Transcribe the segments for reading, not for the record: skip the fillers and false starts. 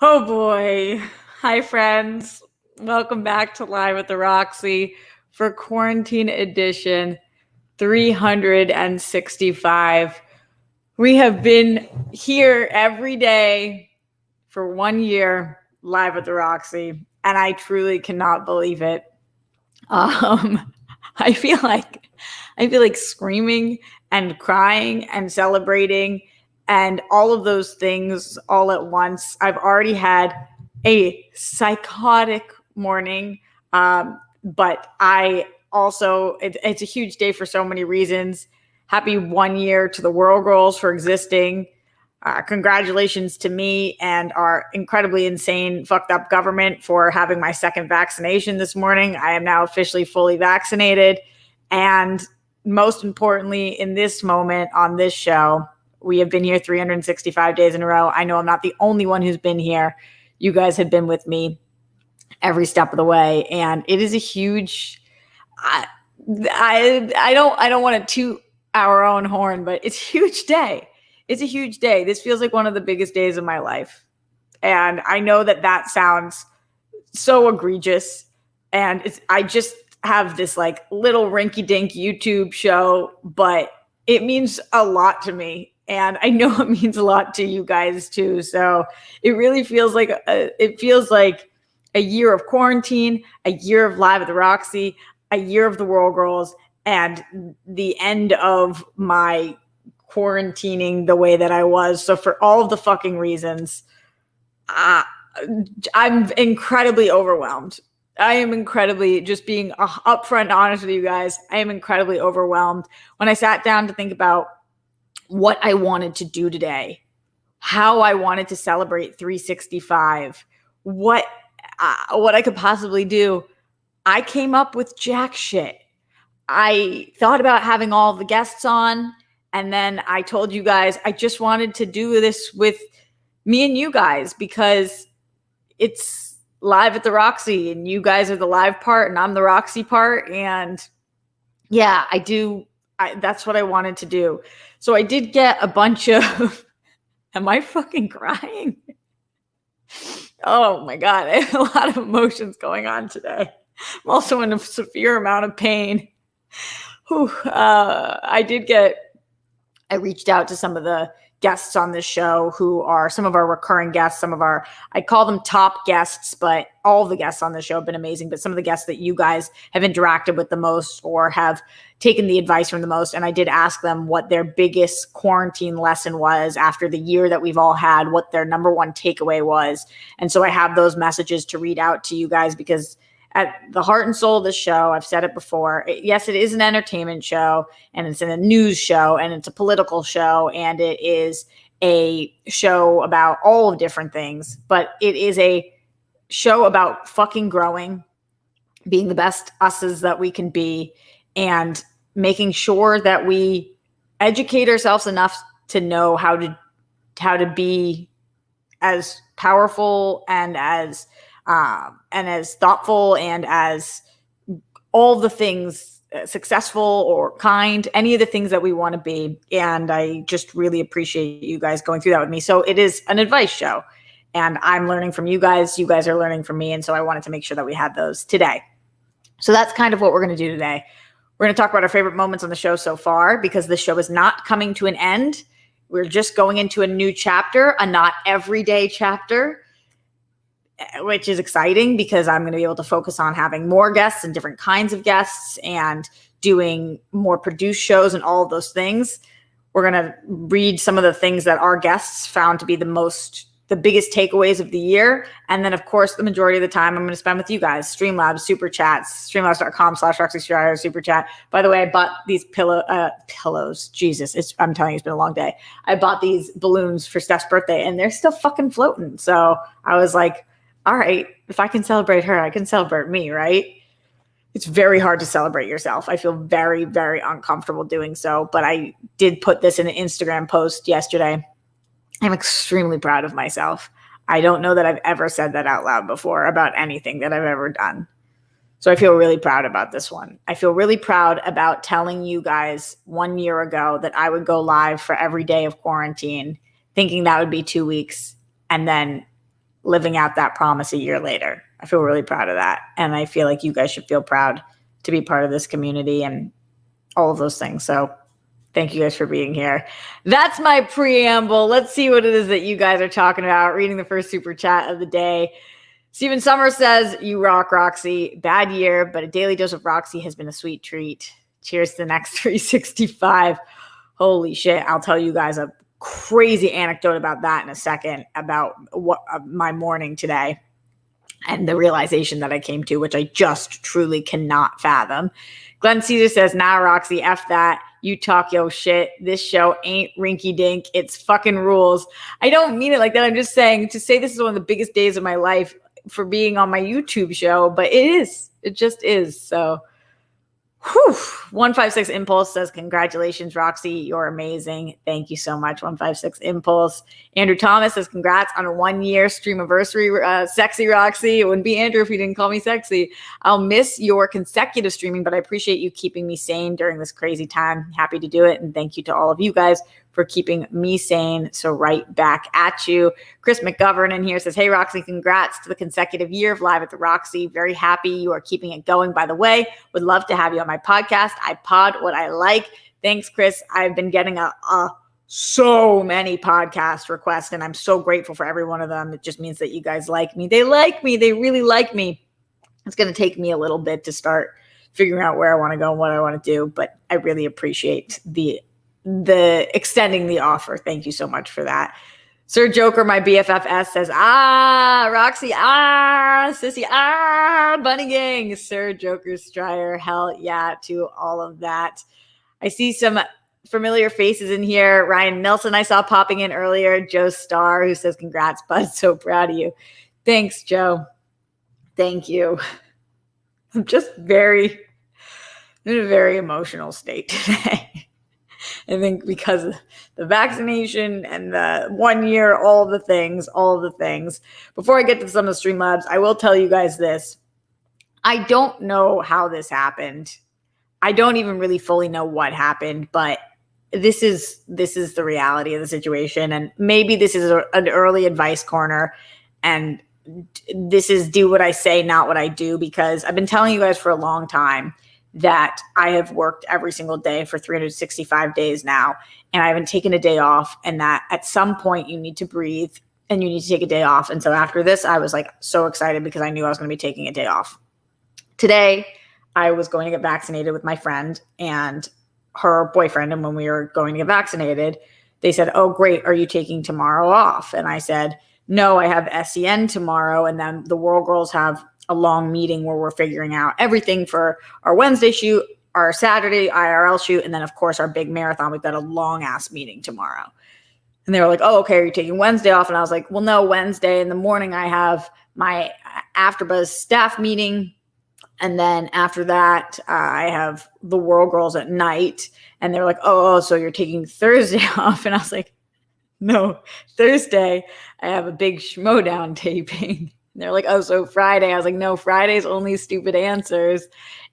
Oh boy. Hi, friends. Welcome back to Live at the Roxy for Quarantine Edition 365. We have been here every day for 1 year live at the Roxy, and I truly cannot believe it. Um, I feel like screaming and crying and celebrating and all of those things all at once. I've already had a psychotic morning, but it's a huge day for so many reasons. Happy 1 year to the World Girls for existing. Congratulations to me and our incredibly insane, fucked up government for having my second vaccination this morning. I am now officially fully vaccinated. And most importantly, in this moment on this show, we have been here 365 days in a row. I know I'm not the only one who's been here. You guys have been with me every step of the way. And it is a huge, I don't want to toot our own horn, but it's a huge day. It's a huge day. This feels like one of the biggest days of my life. And I know that sounds so egregious. And I just have this like little rinky dink YouTube show, but it means a lot to me. And I know it means a lot to you guys too. So it really feels like a year of quarantine, a year of Live at the Roxy, a year of the World Girls, and the end of my quarantining the way that I was. So for all of the fucking reasons, I'm incredibly overwhelmed. I am incredibly, just being upfront and honest with you guys, I am incredibly overwhelmed. When I sat down to think about what I wanted to do today, how I wanted to celebrate 365, what I could possibly do, I came up with jack shit. I thought about having all the guests on, and then I told you guys I just wanted to do this with me and you guys because it's Live at the Roxy and you guys are the live part and I'm the Roxy part. And yeah, that's what I wanted to do. So I did get a bunch of, am I fucking crying? Oh my God, I have a lot of emotions going on today. I'm also in a severe amount of pain. I reached out to some of the guests on this show who are some of our recurring guests, I call them top guests, but all the guests on the show have been amazing, but some of the guests that you guys have interacted with the most or have taken the advice from the most. And I did ask them what their biggest quarantine lesson was after the year that we've all had, what their number one takeaway was. And so I have those messages to read out to you guys because at the heart and soul of this show, I've said it before, yes, it is an entertainment show and it's a news show and it's a political show and it is a show about all of different things, but it is a show about fucking growing, being the best us's that we can be, and making sure that we educate ourselves enough to know how to be as powerful and as thoughtful and as all the things, successful or kind, any of the things that we want to be. And I just really appreciate you guys going through that with me. So it is an advice show and I'm learning from you guys. You guys are learning from me. And so I wanted to make sure that we had those today. So that's kind of what we're going to do today. We're going to talk about our favorite moments on the show so far because the show is not coming to an end. We're just going into a new chapter, a not everyday chapter, which is exciting because I'm going to be able to focus on having more guests and different kinds of guests and doing more produced shows and all of those things. We're going to read some of the things that our guests found to be the biggest takeaways of the year. And then, of course, the majority of the time I'm going to spend with you guys. Streamlabs, Super Chats, streamlabs.com/Roxy Super Chat. By the way, I bought these pillows. Jesus, I'm telling you, it's been a long day. I bought these balloons for Steph's birthday and they're still fucking floating. So I was like, all right, if I can celebrate her, I can celebrate me, right? It's very hard to celebrate yourself. I feel very, very uncomfortable doing so, but I did put this in an Instagram post yesterday. I'm extremely proud of myself. I don't know that I've ever said that out loud before about anything that I've ever done. So I feel really proud about this one. I feel really proud about telling you guys 1 year ago that I would go live for every day of quarantine, thinking that would be 2 weeks, and then living out that promise a year later. I feel really proud of that. And I feel like you guys should feel proud to be part of this community and all of those things. So thank you guys for being here. That's my preamble. Let's see what it is that you guys are talking about. Reading the first super chat of the day. Stephen Summers says, you rock, Roxy. Bad year, but a daily dose of Roxy has been a sweet treat. Cheers to the next 365. Holy shit. I'll tell you guys a crazy anecdote about that in a second, about what my morning today and the realization that I came to, which I just truly cannot fathom. Glenn Caesar says, nah, Roxy, F that. You talk your shit. This show ain't rinky dink. It's fucking rules. I don't mean it like that. I'm just saying, to say this is one of the biggest days of my life for being on my YouTube show, but it is. It just is. So, 156 Impulse says, congratulations, Roxy. You're amazing. Thank you so much, 156 Impulse. Andrew Thomas says, congrats on a 1-year stream anniversary. Sexy, Roxy. It wouldn't be Andrew if you didn't call me sexy. I'll miss your consecutive streaming, but I appreciate you keeping me sane during this crazy time. Happy to do it. And thank you to all of you guys for keeping me sane. So right back at you. Chris McGovern in here says, hey, Roxy, congrats to the consecutive year of Live at the Roxy. Very happy you are keeping it going. By the way, would love to have you on my podcast. I pod what I like. Thanks, Chris. I've been getting so many podcast requests, and I'm so grateful for every one of them. It just means that you guys like me. They like me. They really like me. It's going to take me a little bit to start figuring out where I want to go and what I want to do, but I really appreciate the extending the offer. Thank you so much for that. Sir Joker, my BFFS says, Roxy, sissy, bunny gang. Sir Joker Stryer, hell yeah to all of that. I see some familiar faces in here. Ryan Nelson I saw popping in earlier. Joe Starr, who says, congrats, bud. So proud of you. Thanks, Joe. Thank you. I'm just in a very emotional state today. I think because of the vaccination and the 1 year, all the things. Before I get to some of the Streamlabs, I will tell you guys this. I don't know how this happened. I don't even really fully know what happened, but this is the reality of the situation. And maybe this is an early advice corner. And this is do what I say, not what I do, because I've been telling you guys for a long time that I have worked every single day for 365 days now, and I haven't taken a day off, and that at some point you need to breathe and you need to take a day off. And so after this, I was like so excited because I knew I was going to be taking a day off. Today, I was going to get vaccinated with my friend and her boyfriend. And when we were going to get vaccinated, they said, oh, great. Are you taking tomorrow off? And I said, no, I have SEN tomorrow. And then the World Girls have a long meeting where we're figuring out everything for our Wednesday shoot, our Saturday IRL shoot, and then of course our big marathon. We've got a long ass meeting tomorrow. And they were like, oh, okay, are you taking Wednesday off? And I was like, well, no, Wednesday in the morning I have my AfterBuzz staff meeting. And then after that, I have the World Girls at night. And they were like, oh, so you're taking Thursday off. And I was like, no, Thursday I have a big Schmodown taping. And they're like, oh, so Friday. I was like, no, Friday's only stupid answers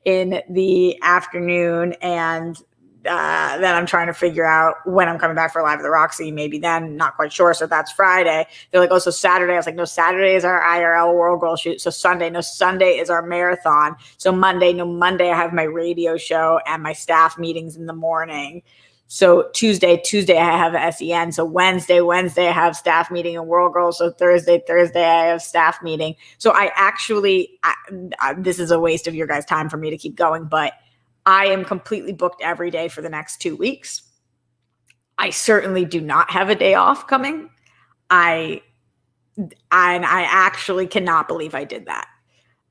in the afternoon. And then I'm trying to figure out when I'm coming back for Live at the Roxy. Maybe then, not quite sure. So that's Friday. They're like, oh, so Saturday. I was like, no, Saturday is our IRL World Girl shoot. So Sunday, no, Sunday is our marathon. So Monday, no, Monday I have my radio show and my staff meetings in the morning. So Tuesday I have SEN. So Wednesday I have staff meeting and World Girls. So Thursday I have staff meeting. So I actually, this is a waste of your guys' time for me to keep going, but I am completely booked every day for the next 2 weeks. I certainly do not have a day off coming. I actually cannot believe I did that.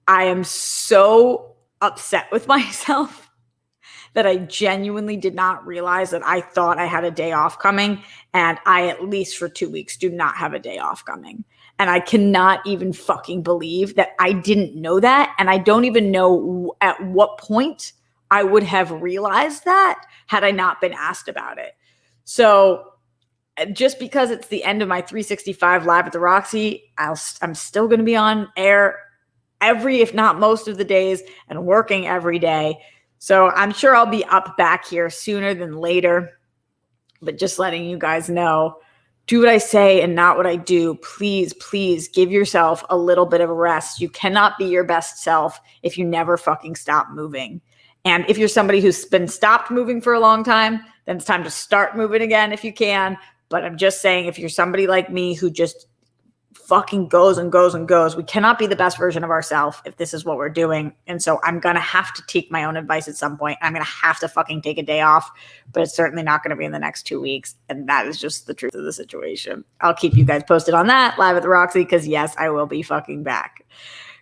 I am so upset with myself that I genuinely did not realize that I thought I had a day off coming, and I, at least for 2 weeks, do not have a day off coming. And I cannot even fucking believe that I didn't know that. And I don't even know at what point I would have realized that had I not been asked about it. So just because it's the end of my 365 Live at the Roxy, I'm still going to be on air every, if not most of the days, and working every day. So I'm sure I'll be up back here sooner than later, but just letting you guys know do what I say and not what I do. Please, please give yourself a little bit of a rest. You cannot be your best self if you never fucking stop moving. And if you're somebody who's been stopped moving for a long time, then it's time to start moving again if you can. But I'm just saying, if you're somebody like me who just fucking goes and goes and goes, we cannot be the best version of ourselves if this is what we're doing. And so I'm going to have to take my own advice at some point. I'm going to have to fucking take a day off, but it's certainly not going to be in the next 2 weeks. And that is just the truth of the situation. I'll keep you guys posted on that live at the Roxy, because yes, I will be fucking back.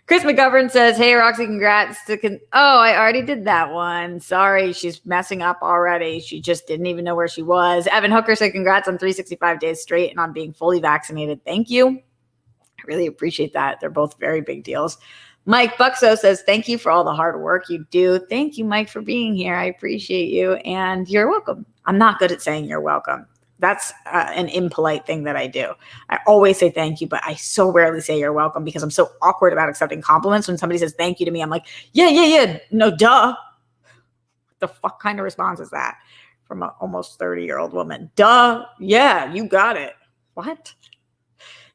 Chris McGovern says, hey, Roxy, congrats. I already did that one. Sorry, she's messing up already. She just didn't even know where she was. Evan Hooker said, congrats on 365 days straight and on being fully vaccinated. Thank you. I really appreciate that. They're both very big deals. Mike Buxo says, thank you for all the hard work you do. Thank you, Mike, for being here. I appreciate you. And you're welcome. I'm not good at saying you're welcome. That's an impolite thing that I do. I always say thank you, but I so rarely say you're welcome because I'm so awkward about accepting compliments. When somebody says thank you to me, I'm like, yeah. No, duh. What the fuck kind of response is that from an almost 30-year-old woman? Duh. Yeah, you got it. What?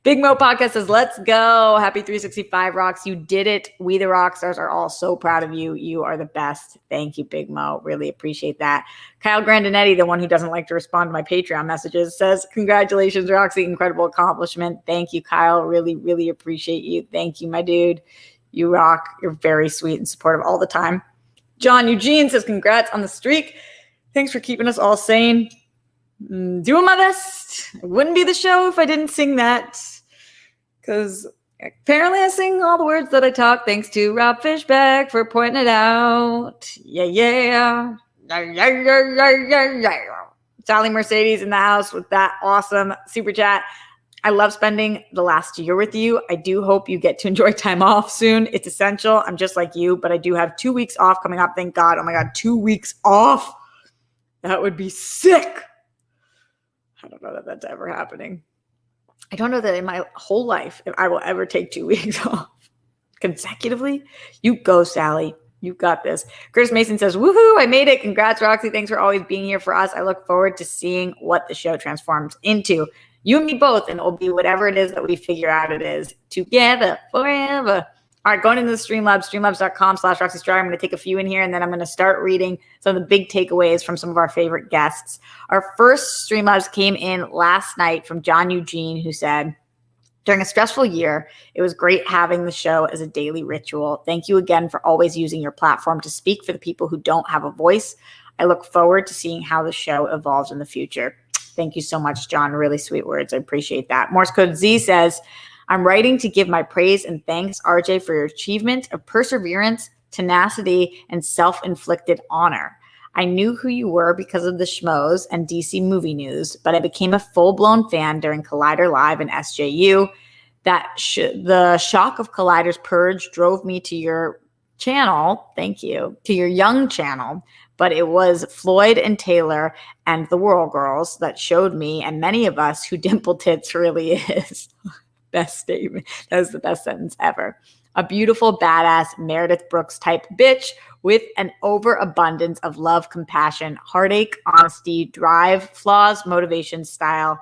Big Mo Podcast says, let's go. Happy 365 Rocks. You did it. We the Rockstars are all so proud of you. You are the best. Thank you, Big Mo. Really appreciate that. Kyle Grandinetti, the one who doesn't like to respond to my Patreon messages, says, congratulations, Roxy. Incredible accomplishment. Thank you, Kyle. Really, really appreciate you. Thank you, my dude. You rock. You're very sweet and supportive all the time. John Eugene says, congrats on the streak. Thanks for keeping us all sane. Doing my best. It wouldn't be the show if I didn't sing that. Because apparently I sing all the words that I talk, thanks to Rob Fishback for pointing it out. Yeah. Sally Mercedes in the house with that awesome super chat. I love spending the last year with you. I do hope you get to enjoy time off soon. It's essential. I'm just like you, but I do have 2 weeks off coming up. Thank God. Oh my God, 2 weeks off. That would be sick. I don't know that that's ever happening. I don't know that in my whole life if I will ever take 2 weeks off consecutively. You go, Sally. You got this. Chris Mason says, woohoo, I made it. Congrats, Roxy. Thanks for always being here for us. I look forward to seeing what the show transforms into. You and me both, and it will be whatever it is that we figure out it is together forever. All right, going into the Streamlabs, streamlabs.com/Roxy Stryer. I'm going to take a few in here, and then I'm going to start reading some of the big takeaways from some of our favorite guests. Our first Streamlabs came in last night from John Eugene, who said, during a stressful year, it was great having the show as a daily ritual. Thank you again for always using your platform to speak for the people who don't have a voice. I look forward to seeing how the show evolves in the future. Thank you so much, John. Really sweet words. I appreciate that. Morse Code Z says, I'm writing to give my praise and thanks, RJ, for your achievement of perseverance, tenacity, and self-inflicted honor. I knew who you were because of the Schmoes and DC movie news, but I became a full-blown fan during Collider Live and SJU. The shock of Collider's purge drove me to your channel, thank you, to your young channel, but it was Floyd and Taylor and the Whirl Girls that showed me and many of us who Dimple Tits really is. Best statement. That was the best sentence ever. A beautiful, badass Meredith Brooks type bitch with an overabundance of love, compassion, heartache, honesty, drive, flaws, motivation, style,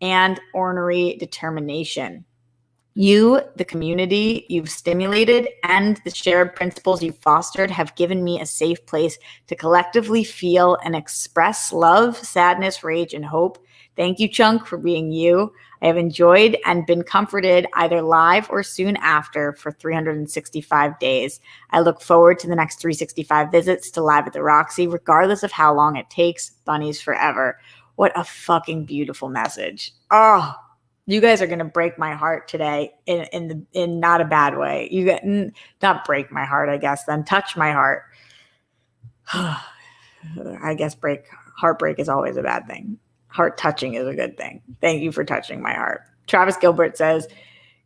and ornery determination. You, the community you've stimulated, and the shared principles you've fostered have given me a safe place to collectively feel and express love, sadness, rage, and hope. Thank you, Chunk, for being you. I have enjoyed and been comforted either live or soon after for 365 days. I look forward to the next 365 visits to Live at the Roxy, regardless of how long it takes. Bunnies forever. What a fucking beautiful message. Oh, you guys are going to break my heart today in not a bad way. You get not break my heart, I guess, then touch my heart. I guess heartbreak is always a bad thing. Heart touching is a good thing. Thank you for touching my heart. Travis Gilbert says,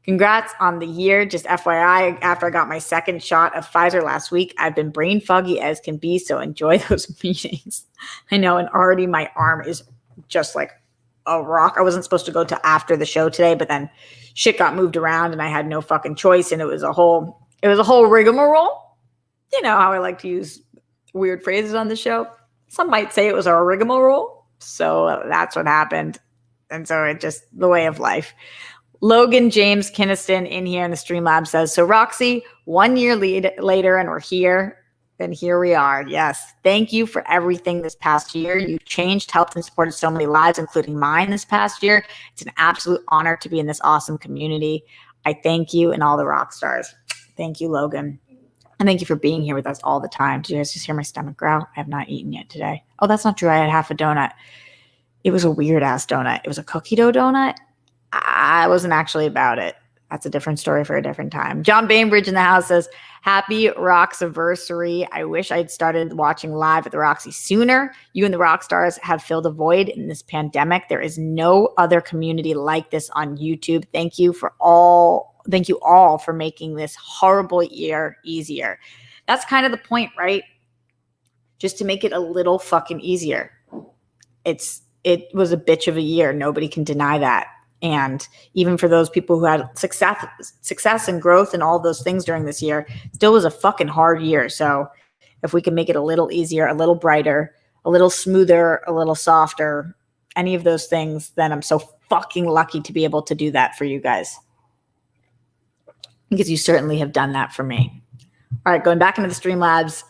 congrats on the year. Just FYI, after I got my second shot of Pfizer last week, I've been brain foggy as can be, so enjoy those meetings. I know, and already my arm is just like a rock. I wasn't supposed to go to after the show today, but then shit got moved around and I had no fucking choice, and it was a whole rigmarole. You know how I like to use weird phrases on the show. Some might say it was a rigmarole. So that's what happened. And so it just the way of life. Logan James Kinniston in here in the Streamlabs says, so Roxy, 1 year later and we're here. And here we are. Yes. Thank you for everything this past year. You've changed, helped, and supported so many lives, including mine this past year. It's an absolute honor to be in this awesome community. I thank you and all the rock stars. Thank you, Logan. And thank you for being here with us all the time. Did you guys just hear my stomach growl? I have not eaten yet today. Oh, that's not true. I had half a donut. It was a weird ass donut. It was a cookie dough donut. I wasn't actually about it. That's a different story for a different time. John Bainbridge in the house says, happy Roxanniversary. I wish I'd started watching live at the Roxy sooner. You and the rock stars have filled a void in this pandemic. There is no other community like this on YouTube. Thank you all for making this horrible year easier. That's kind of the point, right? Just to make it a little fucking easier. It was a bitch of a year. Nobody can deny that. And even for those people who had success and growth and all those things during this year, still was a fucking hard year. So if we can make it a little easier, a little brighter, a little smoother, a little softer, any of those things, then I'm so fucking lucky to be able to do that for you guys. Because you certainly have done that for me. All right, going back into the Streamlabs,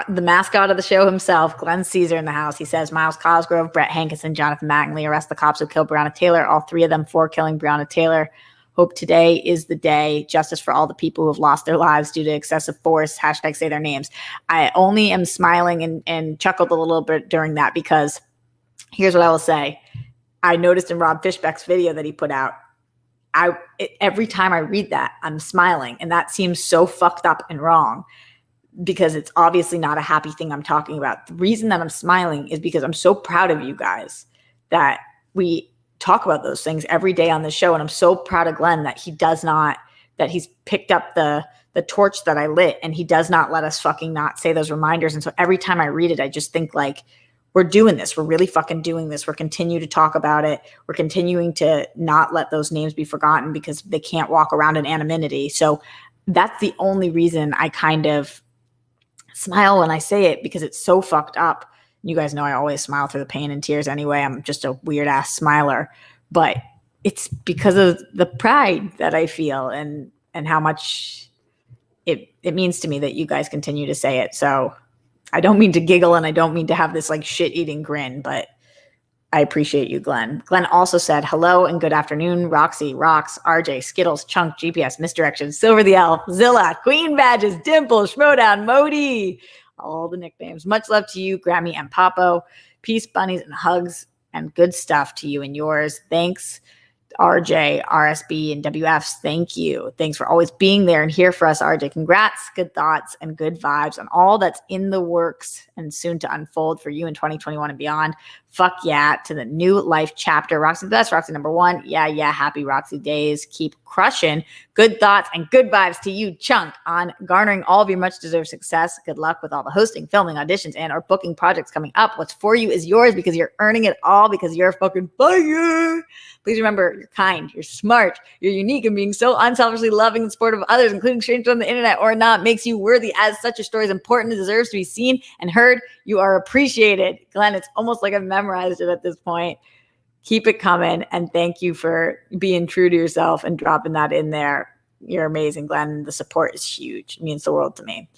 the mascot of the show himself, Glenn Caesar in the house. He says, Miles Cosgrove, Brett Hankinson, Jonathan Mattingly arrest the cops who killed Breonna Taylor. All three of them for killing Breonna Taylor. Hope today is the day. Justice for all the people who have lost their lives due to excessive force. # say their names. I only am smiling and chuckled a little bit during that because here's what I will say. I noticed in Rob Fishbeck's video that he put out, every time I read that, I'm smiling. And that seems so fucked up and wrong, because it's obviously not a happy thing I'm talking about. The reason that I'm smiling is because I'm so proud of you guys that we talk about those things every day on the show. And I'm so proud of Glenn that that he's picked up the torch that I lit, and he does not let us fucking not say those reminders. And so every time I read it, I just think like, we're doing this. We're really fucking doing this. We're continuing to talk about it. We're continuing to not let those names be forgotten because they can't walk around in anonymity. So that's the only reason I kind of smile when I say it, because it's so fucked up. You guys know I always smile through the pain and tears anyway. I'm just a weird ass smiler, but it's because of the pride that I feel and how much it means to me that you guys continue to say it. So I don't mean to giggle and I don't mean to have this like shit eating grin, but I appreciate you, Glenn. Glenn also said, hello and good afternoon, Roxy, Rox, RJ, Skittles, Chunk, GPS, Misdirection, Silver the Elf, Zilla, Queen Badges, Dimple, Schmodown, Modi, all the nicknames. Much love to you, Grammy and Papo. Peace, bunnies, and hugs, and good stuff to you and yours. Thanks, RJ, RSB, and WFs. Thank you. Thanks for always being there and here for us, RJ. Congrats, good thoughts, and good vibes on all that's in the works and soon to unfold for you in 2021 and beyond. Fuck yeah to the new life chapter. Roxy the best, Roxy number one. Yeah. Happy Roxy days. Keep crushing. Good thoughts and good vibes to you, Chunk, on garnering all of your much deserved success. Good luck with all the hosting, filming, auditions, and or booking projects coming up. What's for you is yours because you're earning it all because you're a fucking fire. Please remember, you're kind, you're smart, you're unique, and being so unselfishly loving and supportive of others, including strangers on the internet or not, makes you worthy. As such, your story is important and deserves to be seen and heard. You are appreciated. Glenn, it's almost like I've memorized it at this point. Keep it coming, and thank you for being true to yourself and dropping that in there. You're amazing, Glenn. The support is huge. It means the world to me.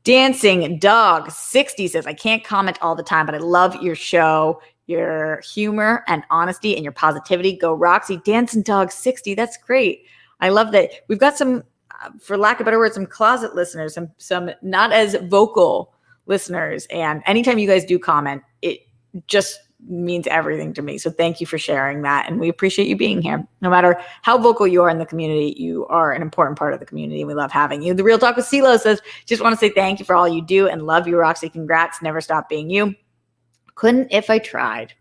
Dancing Dog 60 says, I can't comment all the time, but I love your show, your humor and honesty and your positivity. Go Roxy. Dancing Dog 60. That's great. I love that. We've got some, for lack of a better word, some closet listeners, some not as vocal listeners. And anytime you guys do comment, it just means everything to me. So thank you for sharing that. And we appreciate you being here. No matter how vocal you are in the community, you are an important part of the community. We love having you. The Real Talk with CeeLo says, just want to say thank you for all you do and love you, Roxy. Congrats. Never stop being you. Couldn't if I tried.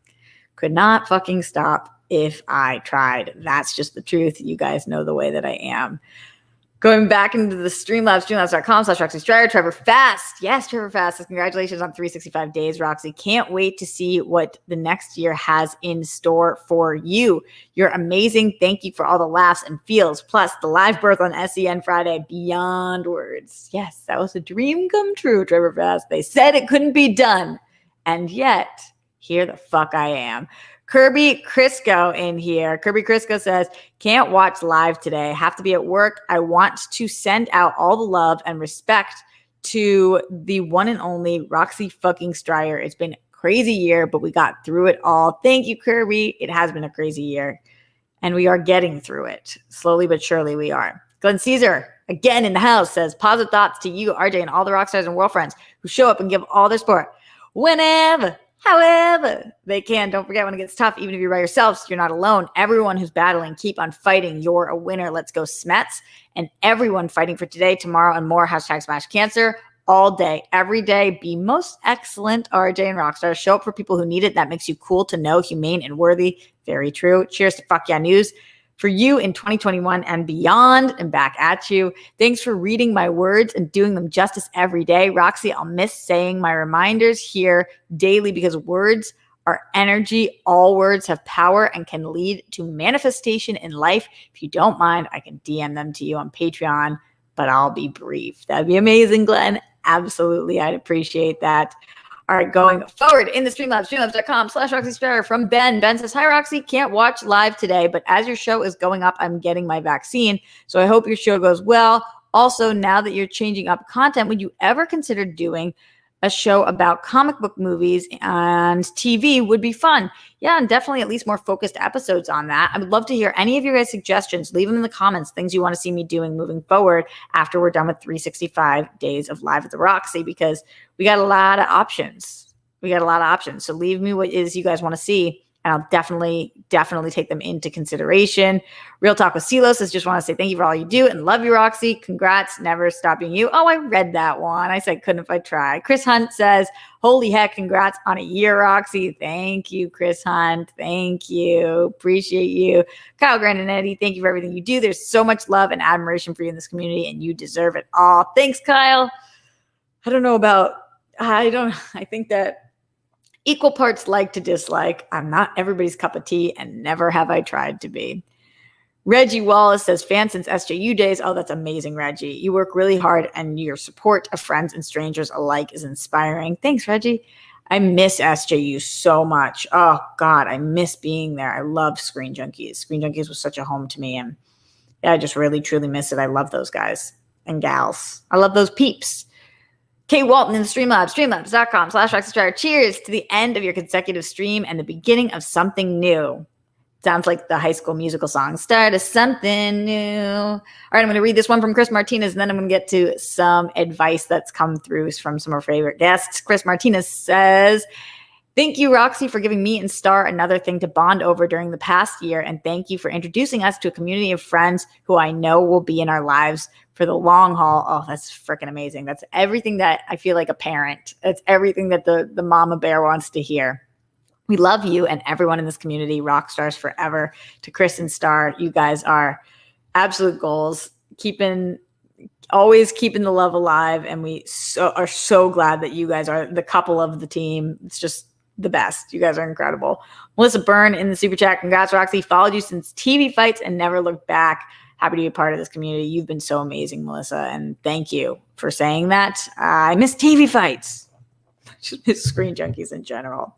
Could not fucking stop if I tried. That's just the truth. You guys know the way that I am. Going back into the Streamlabs, streamlabs.com/Roxy Strider. Trevor Fast. Yes, Trevor Fast says, congratulations on 365 days, Roxy. Can't wait to see what the next year has in store for you. You're amazing. Thank you for all the laughs and feels. Plus, the live birth on SEN Friday. Beyond words. Yes, that was a dream come true, Trevor Fast. They said it couldn't be done. And yet, Here the fuck I am. Kirby Crisco in here. Kirby Crisco says, can't watch live today. Have to be at work. I want to send out all the love and respect to the one and only Roxy fucking Stryer. It's been a crazy year, but we got through it all. Thank you, Kirby. It has been a crazy year, and we are getting through it. Slowly but surely we are. Glenn Caesar, again in the house, says, positive thoughts to you, RJ, and all the rock stars and world friends who show up and give all their support whenever, however they can. Don't forget, when it gets tough, even if you're by yourself, you're not alone. Everyone who's battling, keep on fighting. You're a winner. Let's go Smets. And everyone fighting for today, tomorrow, and more. Hashtag Smash Cancer. All day, every day. Be most excellent, RJ and Rockstar. Show up for people who need it. That makes you cool to know, humane, and worthy. Very true. Cheers to Fuck Yeah News for you in 2021 and beyond, and back at you. Thanks for reading my words and doing them justice every day. Roxy, I'll miss saying my reminders here daily because words are energy. All words have power and can lead to manifestation in life. If you don't mind, I can DM them to you on Patreon, but I'll be brief. That'd be amazing, Glenn. Absolutely. I'd appreciate that. All right, going forward in the Streamlabs, streamlabs.com/Roxy Stryer from Ben. Ben says, hi, Roxy. Can't watch live today, but as your show is going up, I'm getting my vaccine. So I hope your show goes well. Also, now that you're changing up content, would you ever consider doing a show about comic book movies and TV? Would be fun. Yeah, and definitely at least more focused episodes on that. I would love to hear any of your guys' suggestions. Leave them in the comments, things you want to see me doing moving forward after we're done with 365 days of Live at the Roxy, because we got a lot of options. So leave me what is you guys want to see, and I'll definitely take them into consideration. Real Talk with Silos says, just want to say thank you for all you do and love you, Roxy. Congrats. Never stop being you. Oh, I read that one. I said, couldn't if I tried. Chris Hunt says, holy heck, congrats on a year, Roxy. Thank you, Chris Hunt. Thank you. Appreciate you. Kyle Grandinetti, thank you for everything you do. There's so much love and admiration for you in this community, and you deserve it all. Thanks, Kyle. I think that equal parts like to dislike. I'm not everybody's cup of tea, and never have I tried to be. Reggie Wallace says, fan since SJU days. Oh, that's amazing, Reggie. You work really hard, and your support of friends and strangers alike is inspiring. Thanks, Reggie. I miss SJU so much. Oh, God, I miss being there. I love Screen Junkies. Screen Junkies was such a home to me, and yeah, I just really, truly miss it. I love those guys and gals. I love those peeps. Kate Walton in the Streamlabs, streamlabs.com/Roxy Stryer. Cheers to the end of your consecutive stream and the beginning of something new. Sounds like the High School Musical song. Start of something new. All right, I'm going to read this one from Chris Martinez, and then I'm going to get to some advice that's come through from some of our favorite guests. Chris Martinez says, thank you, Roxy, for giving me and Star another thing to bond over during the past year, and thank you for introducing us to a community of friends who I know will be in our lives for the long haul. Oh, that's freaking amazing. That's everything that I feel like a parent. That's everything that the mama bear wants to hear. We love you and everyone in this community. Rock stars forever. To Chris and Star, you guys are absolute goals. Always keeping the love alive, and we are so glad that you guys are the couple of the team. It's just the best. You guys are incredible. Melissa Byrne in the super chat. Congrats, Roxy. Followed you since TV fights and never looked back. Happy to be a part of this community. You've been so amazing, Melissa, and thank you for saying that. I miss TV fights. I just miss Screen Junkies in general.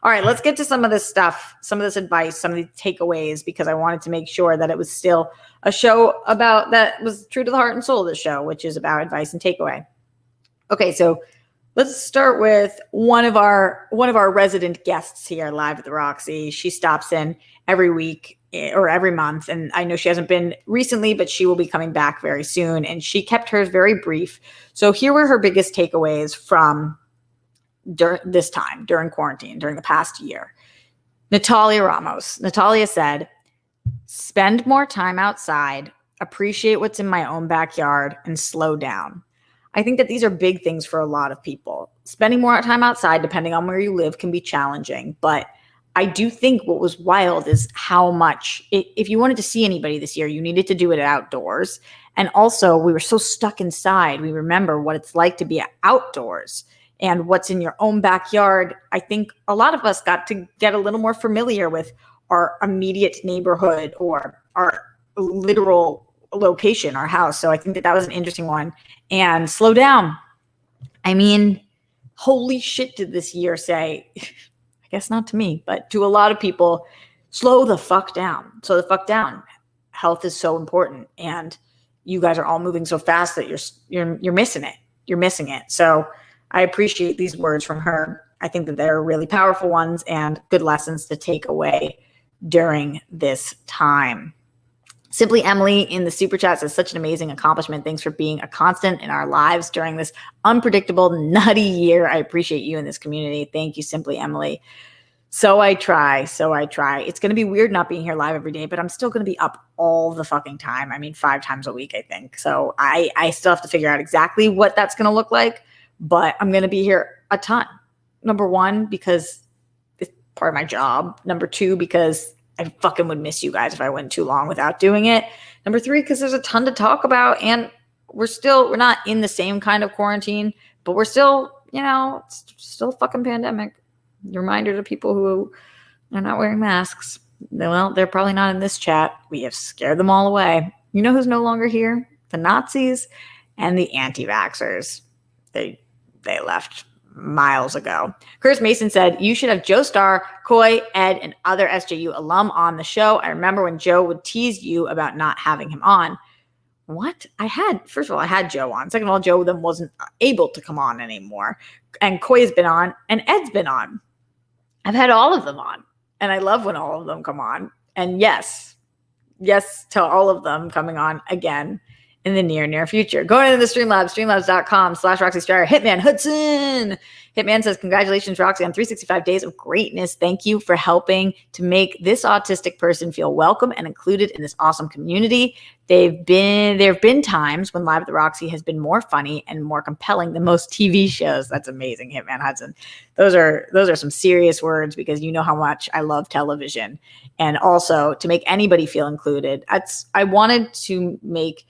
All right, let's get to some of this stuff, some of this advice, some of the takeaways, because I wanted to make sure that it was still a show about that was true to the heart and soul of the show, which is about advice and takeaway. Okay, so let's start with one of our resident guests here live at the Roxy. She stops in every week or every month, and I know she hasn't been recently, but she will be coming back very soon, and she kept hers very brief. So here were her biggest takeaways from this time during quarantine, during the past year. Natalia Ramos. Natalia said, spend more time outside, appreciate what's in my own backyard, and slow down. I think that these are big things for a lot of people. Spending more time outside, depending on where you live, can be challenging, but I do think what was wild is how much, if you wanted to see anybody this year, you needed to do it outdoors. And also, we were so stuck inside. We remember what it's like to be outdoors. And what's in your own backyard. I think a lot of us got to get a little more familiar with our immediate neighborhood or our literal location, our house. So I think that was an interesting one. And slow down. I mean, holy shit, did this year say, I I guess not to me, but to a lot of people, slow the fuck down. Slow the fuck down. Health is so important, and you guys are all moving so fast that you're missing it. You're missing it. So I appreciate these words from her. I think that they're really powerful ones and good lessons to take away during this time. Simply Emily in the super chat says, such an amazing accomplishment. Thanks for being a constant in our lives during this unpredictable, nutty year. I appreciate you in this community. Thank you, Simply Emily. So I try. It's going to be weird not being here live every day, but I'm still going to be up all the fucking time. I mean, 5 times a week, I think. So I still have to figure out exactly what that's going to look like, but I'm going to be here a ton. Number 1, because it's part of my job. Number 2, because I fucking would miss you guys if I went too long without doing it. Number 3, because there's a ton to talk about, and we're not in the same kind of quarantine, but we're still, it's still a fucking pandemic. Reminder to people who are not wearing masks. Well, they're probably not in this chat. We have scared them all away. You know who's no longer here? The Nazis and the anti-vaxxers. They left miles ago. Chris Mason said, you should have Joe Starr, Coy, Ed, and other SJU alum on the show. I remember when Joe would tease you about not having him on. What? First of all, I had Joe on. Second of all, Joe then wasn't able to come on anymore. And Coy's been on, and Ed's been on. I've had all of them on, and I love when all of them come on. And yes to all of them coming on again in the near future. Going into the Streamlabs, streamlabs.com/Roxy Stryer. Hitman Hudson. Hitman says, congratulations, Roxy, on 365 days of greatness. Thank you for helping to make this autistic person feel welcome and included in this awesome community. There have been times when Live at the Roxy has been more funny and more compelling than most TV shows. That's amazing, Hitman Hudson. Those are some serious words, because you know how much I love television. And also to make anybody feel included. I wanted to make,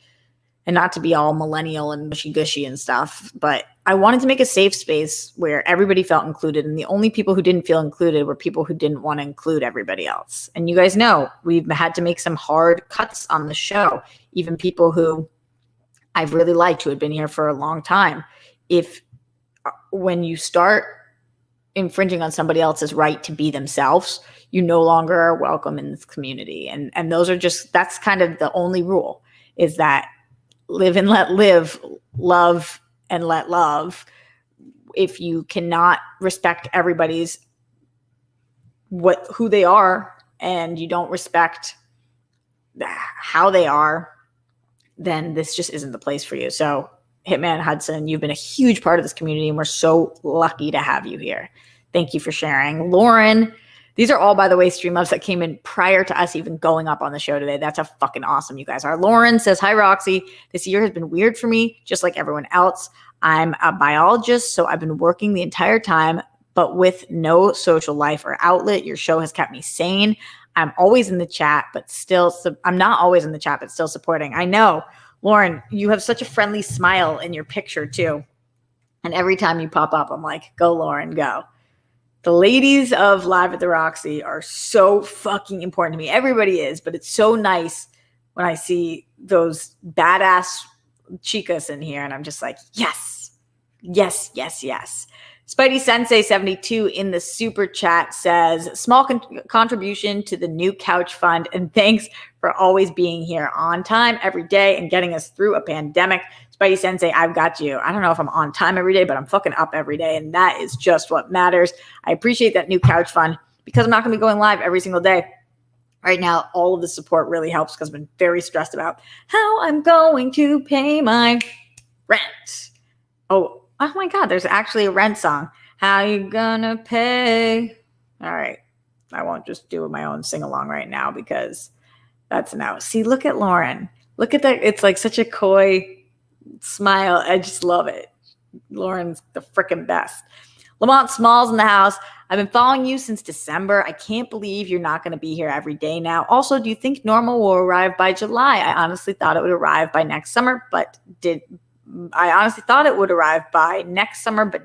and not to be all millennial and gushy and stuff, but I wanted to make a safe space where everybody felt included. And the only people who didn't feel included were people who didn't want to include everybody else. And you guys know we've had to make some hard cuts on the show. Even people who I've really liked, who had been here for a long time. When you start infringing on somebody else's right to be themselves, you no longer are welcome in this community. And that's kind of the only rule, is that live and let live, love and let love. If you cannot respect everybody's who they are, and you don't respect how they are, then this just isn't the place for you. So Hitman Hudson, you've been a huge part of this community, and we're so lucky to have you here. Thank you for sharing. Lauren, these are all, by the way, Streamlabs that came in prior to us even going up on the show today. That's how fucking awesome you guys are. Lauren says, hi, Roxy. This year has been weird for me, just like everyone else. I'm a biologist, so I've been working the entire time, but with no social life or outlet. Your show has kept me sane. I'm always in the chat, but still, I'm not always in the chat, but still supporting. I know, Lauren, you have such a friendly smile in your picture too. And every time you pop up, I'm like, go, Lauren, go. The ladies of Live at the Roxy are so fucking important to me. Everybody is, but it's so nice when I see those badass chicas in here, and I'm just like, yes. Spidey Sensei 72 in the super chat says, small contribution to the new couch fund, and thanks for always being here on time every day and getting us through a pandemic. Spidey Sensei, I've got you. I don't know if I'm on time every day, but I'm fucking up every day, and that is just what matters. I appreciate that new couch fund, because I'm not going to be going live every single day. Right now, all of the support really helps, because I've been very stressed about how I'm going to pay my rent. Oh my God, there's actually a rent song. How you gonna pay? All right. I won't just do my own sing-along right now, because that's no. See, look at Lauren. Look at that. It's like such a coy smile. I just love it. Lauren's the freaking best. Lamont Smalls in the house. I've been following you since December. I can't believe you're not going to be here every day now. Also, do you think normal will arrive by July? I honestly thought it would arrive by next summer, but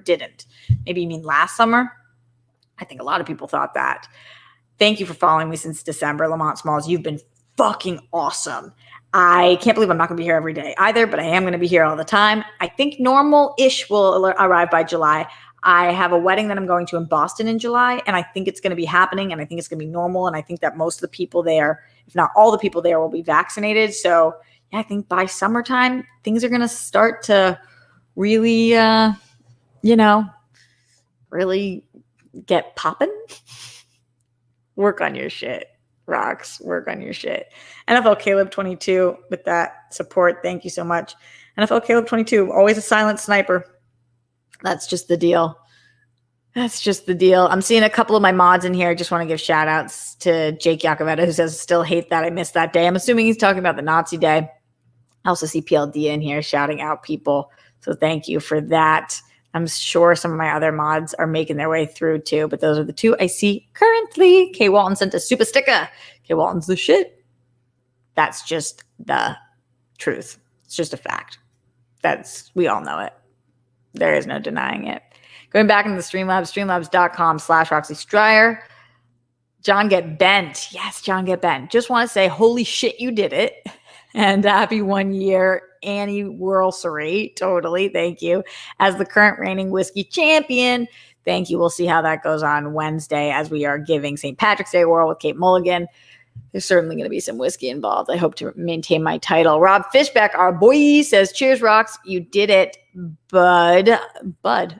didn't. Maybe you mean last summer? I think a lot of people thought that. Thank you for following me since December, Lamont Smalls. You've been fucking awesome. I can't believe I'm not going to be here every day either, but I am going to be here all the time. I think normal-ish will arrive by July. I have a wedding that I'm going to in Boston in July, and I think it's going to be happening, and I think it's going to be normal, and I think that most of the people there, if not all the people there, will be vaccinated. So yeah, I think by summertime, things are going to start to really, really get popping. Work on your shit, Rocks. Work on your shit. NFL Caleb 22 with that support. Thank you so much. NFL Caleb 22, always a silent sniper. That's just the deal. That's just the deal. I'm seeing a couple of my mods in here. I just want to give shout outs to Jake Yakoveta, who says, still hate that I missed that day. I'm assuming he's talking about the Nazi day. I also see PLD in here shouting out people. So thank you for that. I'm sure some of my other mods are making their way through too, but those are the two I see currently. K. Walton sent a super sticker. K. Walton's the shit. That's just the truth. It's just a fact. We all know it. There is no denying it. Going back into the Streamlabs, streamlabs.com/Roxy Stryer. John Get Bent. Yes, John Get Bent. Just want to say, holy shit, you did it. And happy 1 year anniversary. Totally. Thank you. As the current reigning whiskey champion. Thank you. We'll see how that goes on Wednesday as we are giving St. Patrick's Day World with Kate Mulligan. There's certainly going to be some whiskey involved. I hope to maintain my title. Rob Fishback, our boy, says, cheers, Rocks. You did it, bud. Bud.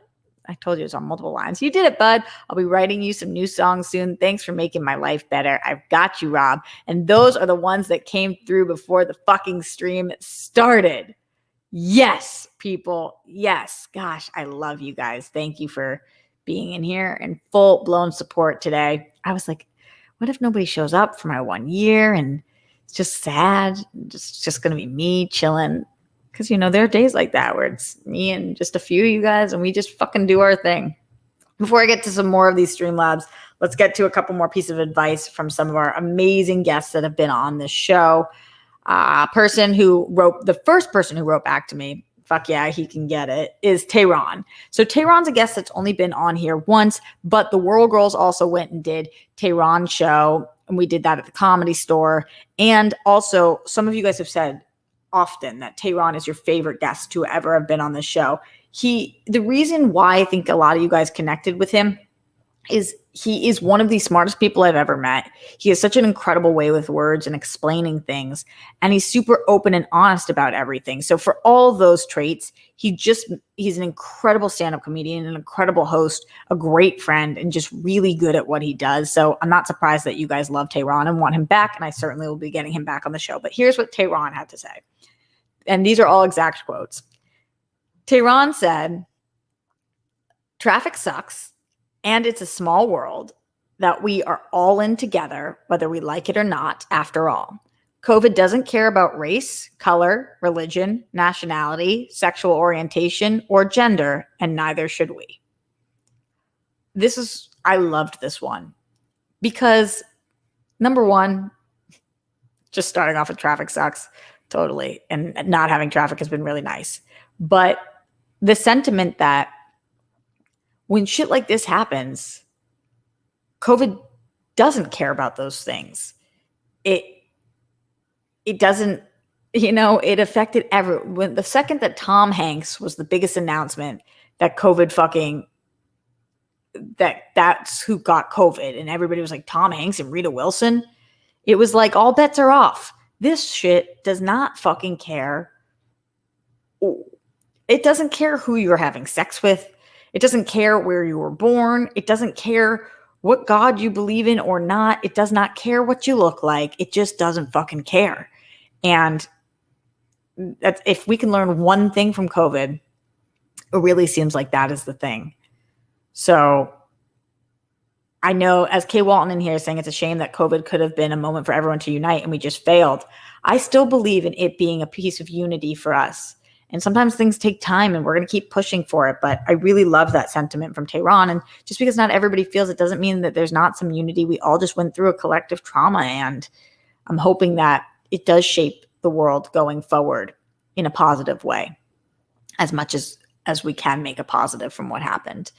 I told you it's on multiple lines. You did it, bud. I'll be writing you some new songs soon. Thanks for making my life better. I've got you, Rob. And those are the ones that came through before the fucking stream started. Yes, people. Yes. Gosh, I love you guys. Thank you for being in here and full-blown support today. I was like, what if nobody shows up for my 1 year and it's just sad? It's just going to be me chilling. Because, there are days like that where it's me and just a few of you guys and we just fucking do our thing. Before I get to some more of these Streamlabs, let's get to a couple more pieces of advice from some of our amazing guests that have been on this show. The first person who wrote back to me, fuck yeah, he can get it, is Tehran. So Tehran's a guest that's only been on here once, but the World Girls also went and did Tehran's show, and we did that at the Comedy Store. And also, some of you guys have said often that Tehran is your favorite guest to ever have been on the show. The reason why I think a lot of you guys connected with him is he is one of the smartest people I've ever met. He has such an incredible way with words and explaining things, and he's super open and honest about everything. So for all those traits, he's an incredible stand-up comedian, an incredible host, a great friend, and just really good at what he does. So I'm not surprised that you guys love Tehran and want him back, and I certainly will be getting him back on the show. But here's what Tehran had to say. And these are all exact quotes. Tehran said, traffic sucks, and it's a small world that we are all in together, whether we like it or not, after all. COVID doesn't care about race, color, religion, nationality, sexual orientation, or gender, and neither should we. I loved this one because, number one, just starting off with traffic sucks. Totally. And not having traffic has been really nice. But the sentiment that when shit like this happens, COVID doesn't care about those things. It doesn't, it affected everyone. The second that Tom Hanks was the biggest announcement that COVID that's who got COVID, and everybody was like, Tom Hanks and Rita Wilson, it was like all bets are off. This shit does not fucking care. It doesn't care who you're having sex with. It doesn't care where you were born. It doesn't care what God you believe in or not. It does not care what you look like. It just doesn't fucking care. And if we can learn one thing from COVID, it really seems like that is the thing. So I know, as Kay Walton in here is saying, it's a shame that COVID could have been a moment for everyone to unite and we just failed. I still believe in it being a piece of unity for us. And sometimes things take time and we're going to keep pushing for it. But I really love that sentiment from Tehran. And just because not everybody feels it doesn't mean that there's not some unity. We all just went through a collective trauma. And I'm hoping that it does shape the world going forward in a positive way, as much as we can make a positive from what happened.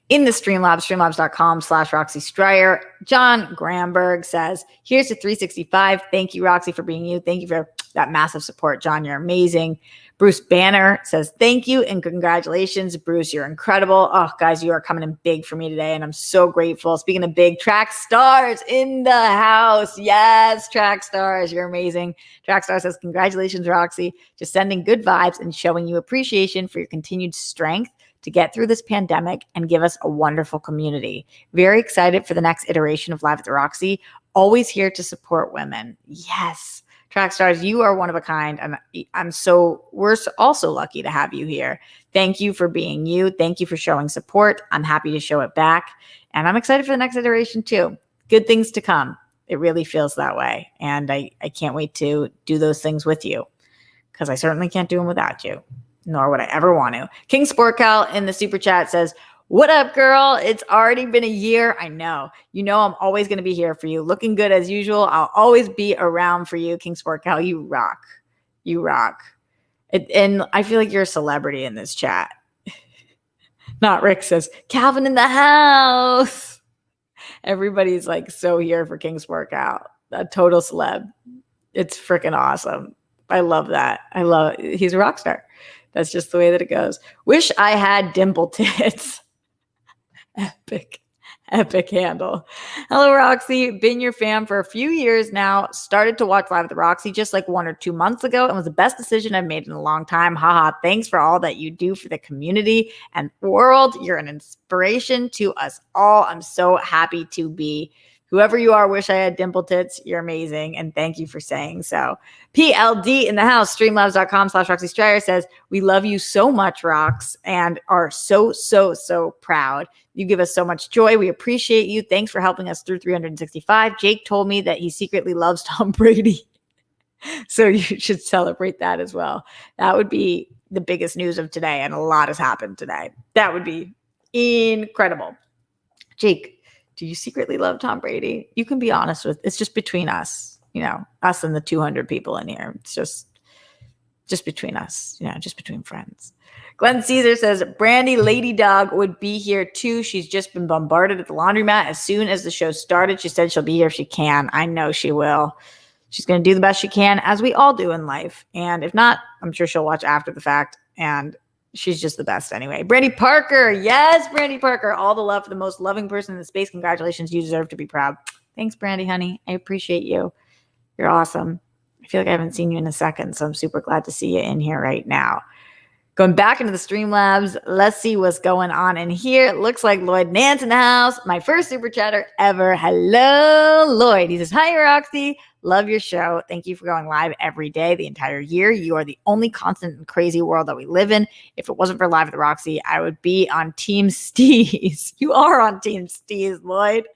In the Streamlabs, streamlabs.com/Roxy Stryer, John Gramberg says, here's to 365. Thank you, Roxy, for being you. Thank you for that massive support. John, you're amazing. Bruce Banner says, thank you and congratulations. Bruce, you're incredible. Oh, guys, you are coming in big for me today, and I'm so grateful. Speaking of big, Track Stars in the house. Yes, Track Stars, you're amazing. Track Stars says, congratulations, Roxy. Just sending good vibes and showing you appreciation for your continued strength to get through this pandemic and give us a wonderful community. Very excited for the next iteration of Live at the Roxy. Always here to support women. Yes. Track Stars, you are one of a kind, and we're also lucky to have you here. Thank you for being you. Thank you for showing support. I'm happy to show it back, and I'm excited for the next iteration too. Good things to come. It really feels that way, and I can't wait to do those things with you, because I certainly can't do them without you, nor would I ever want to. King Sportcal in the super chat says, what up, girl? It's already been a year. I know. You know I'm always going to be here for you. Looking good as usual. I'll always be around for you, King Sport Cal. You rock. You rock. And I feel like you're a celebrity in this chat. Not Rick says, Calvin in the house. Everybody's like so here for King Sport Cal. A total celeb. It's freaking awesome. I love that. He's a rock star. That's just the way that it goes. Wish I had dimple tits. Epic handle. Hello, Roxy. Been your fan for a few years now. Started to watch Live at the Roxy just like 1 or 2 months ago and was the best decision I've made in a long time. Haha. Thanks for all that you do for the community and world. You're an inspiration to us all. I'm so happy to be. Whoever you are, wish I had dimple tits. You're amazing. And thank you for saying so. PLD in the house, streamlabs.com/Roxy Stryer says, we love you so much, Rox, and are so, so, so proud. You give us so much joy. We appreciate you. Thanks for helping us through 365. Jake told me that he secretly loves Tom Brady. So you should celebrate that as well. That would be the biggest news of today. And a lot has happened today. That would be incredible. Jake, do you secretly love Tom Brady? You can be honest it's just between us, us and the 200 people in here. It's just between us, just between friends. Glenn Caesar says, Brandy Lady Dog would be here too. She's just been bombarded at the laundromat. As soon as the show started, she said she'll be here if she can. I know she will. She's going to do the best she can, as we all do in life. And if not, I'm sure she'll watch after the fact. And she's just the best anyway. Brandy Parker. Yes, Brandy Parker. All the love for the most loving person in the space. Congratulations. You deserve to be proud. Thanks, Brandy, honey. I appreciate you. You're awesome. I feel like I haven't seen you in a second, so I'm super glad to see you in here right now. Going back into the Streamlabs, let's see what's going on in here. It looks like Lloyd Nance in the house. My first super chatter ever. Hello, Lloyd. He says, hi, Roxy. Love your show. Thank you for going live every day, the entire year. You are the only constant and crazy world that we live in. If it wasn't for Live at the Roxy, I would be on Team Steez. You are on Team Steez, Lloyd.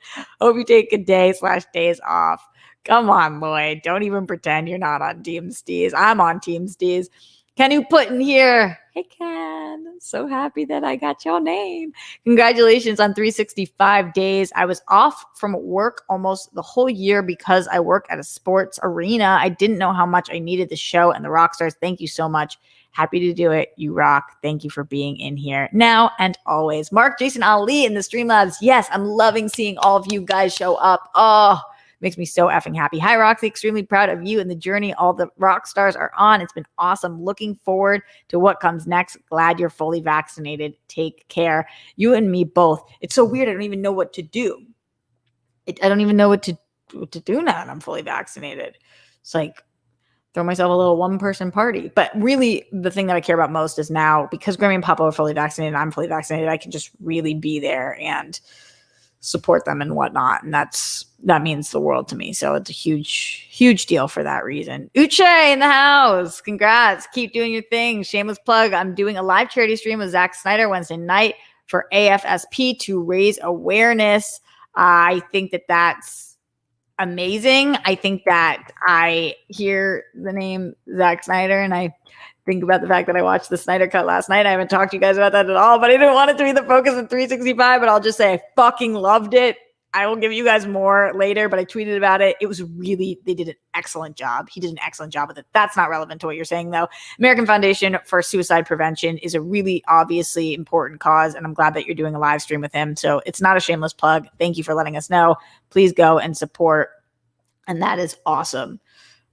Hope you take a day/days off. Come on, Lloyd. Don't even pretend you're not on Team Steez. I'm on Team Steez. Can you put in here? Hey, Ken. So happy that I got your name. Congratulations on 365 days. I was off from work almost the whole year because I work at a sports arena. I didn't know how much I needed the show and the rock stars. Thank you so much. Happy to do it. You rock. Thank you for being in here now and always. Mark, Jason, Ali in the Streamlabs. Yes, I'm loving seeing all of you guys show up. Oh, makes me so effing happy. Hi, Roxy. Extremely proud of you and the journey all the rock stars are on. It's been awesome. Looking forward to what comes next. Glad you're fully vaccinated. Take care. You and me both. It's so weird. I don't even know what to do. I don't even know what to do now that I'm fully vaccinated. It's like throw myself a little one-person party. But really, the thing that I care about most is now, because Grammy and Papa are fully vaccinated and I'm fully vaccinated, I can just really be there and support them and whatnot. And that means the world to me. So it's a huge deal for that reason. Uche in the house. Congrats. Keep doing your thing. Shameless plug. I'm doing a live charity stream with Zack Snyder Wednesday night for AFSP to raise awareness. I think that that's amazing. I think that I hear the name Zack Snyder and I think about the fact that I watched the Snyder Cut last night. I haven't talked to you guys about that at all, but I didn't want it to be the focus of 365, but I'll just say I fucking loved it. I will give you guys more later, but I tweeted about it. It was really, they did an excellent job. He did an excellent job with it. That's not relevant to what you're saying, though. American Foundation for Suicide Prevention is a really obviously important cause, and I'm glad that you're doing a live stream with him. So it's not a shameless plug. Thank you for letting us know. Please go and support, and that is awesome.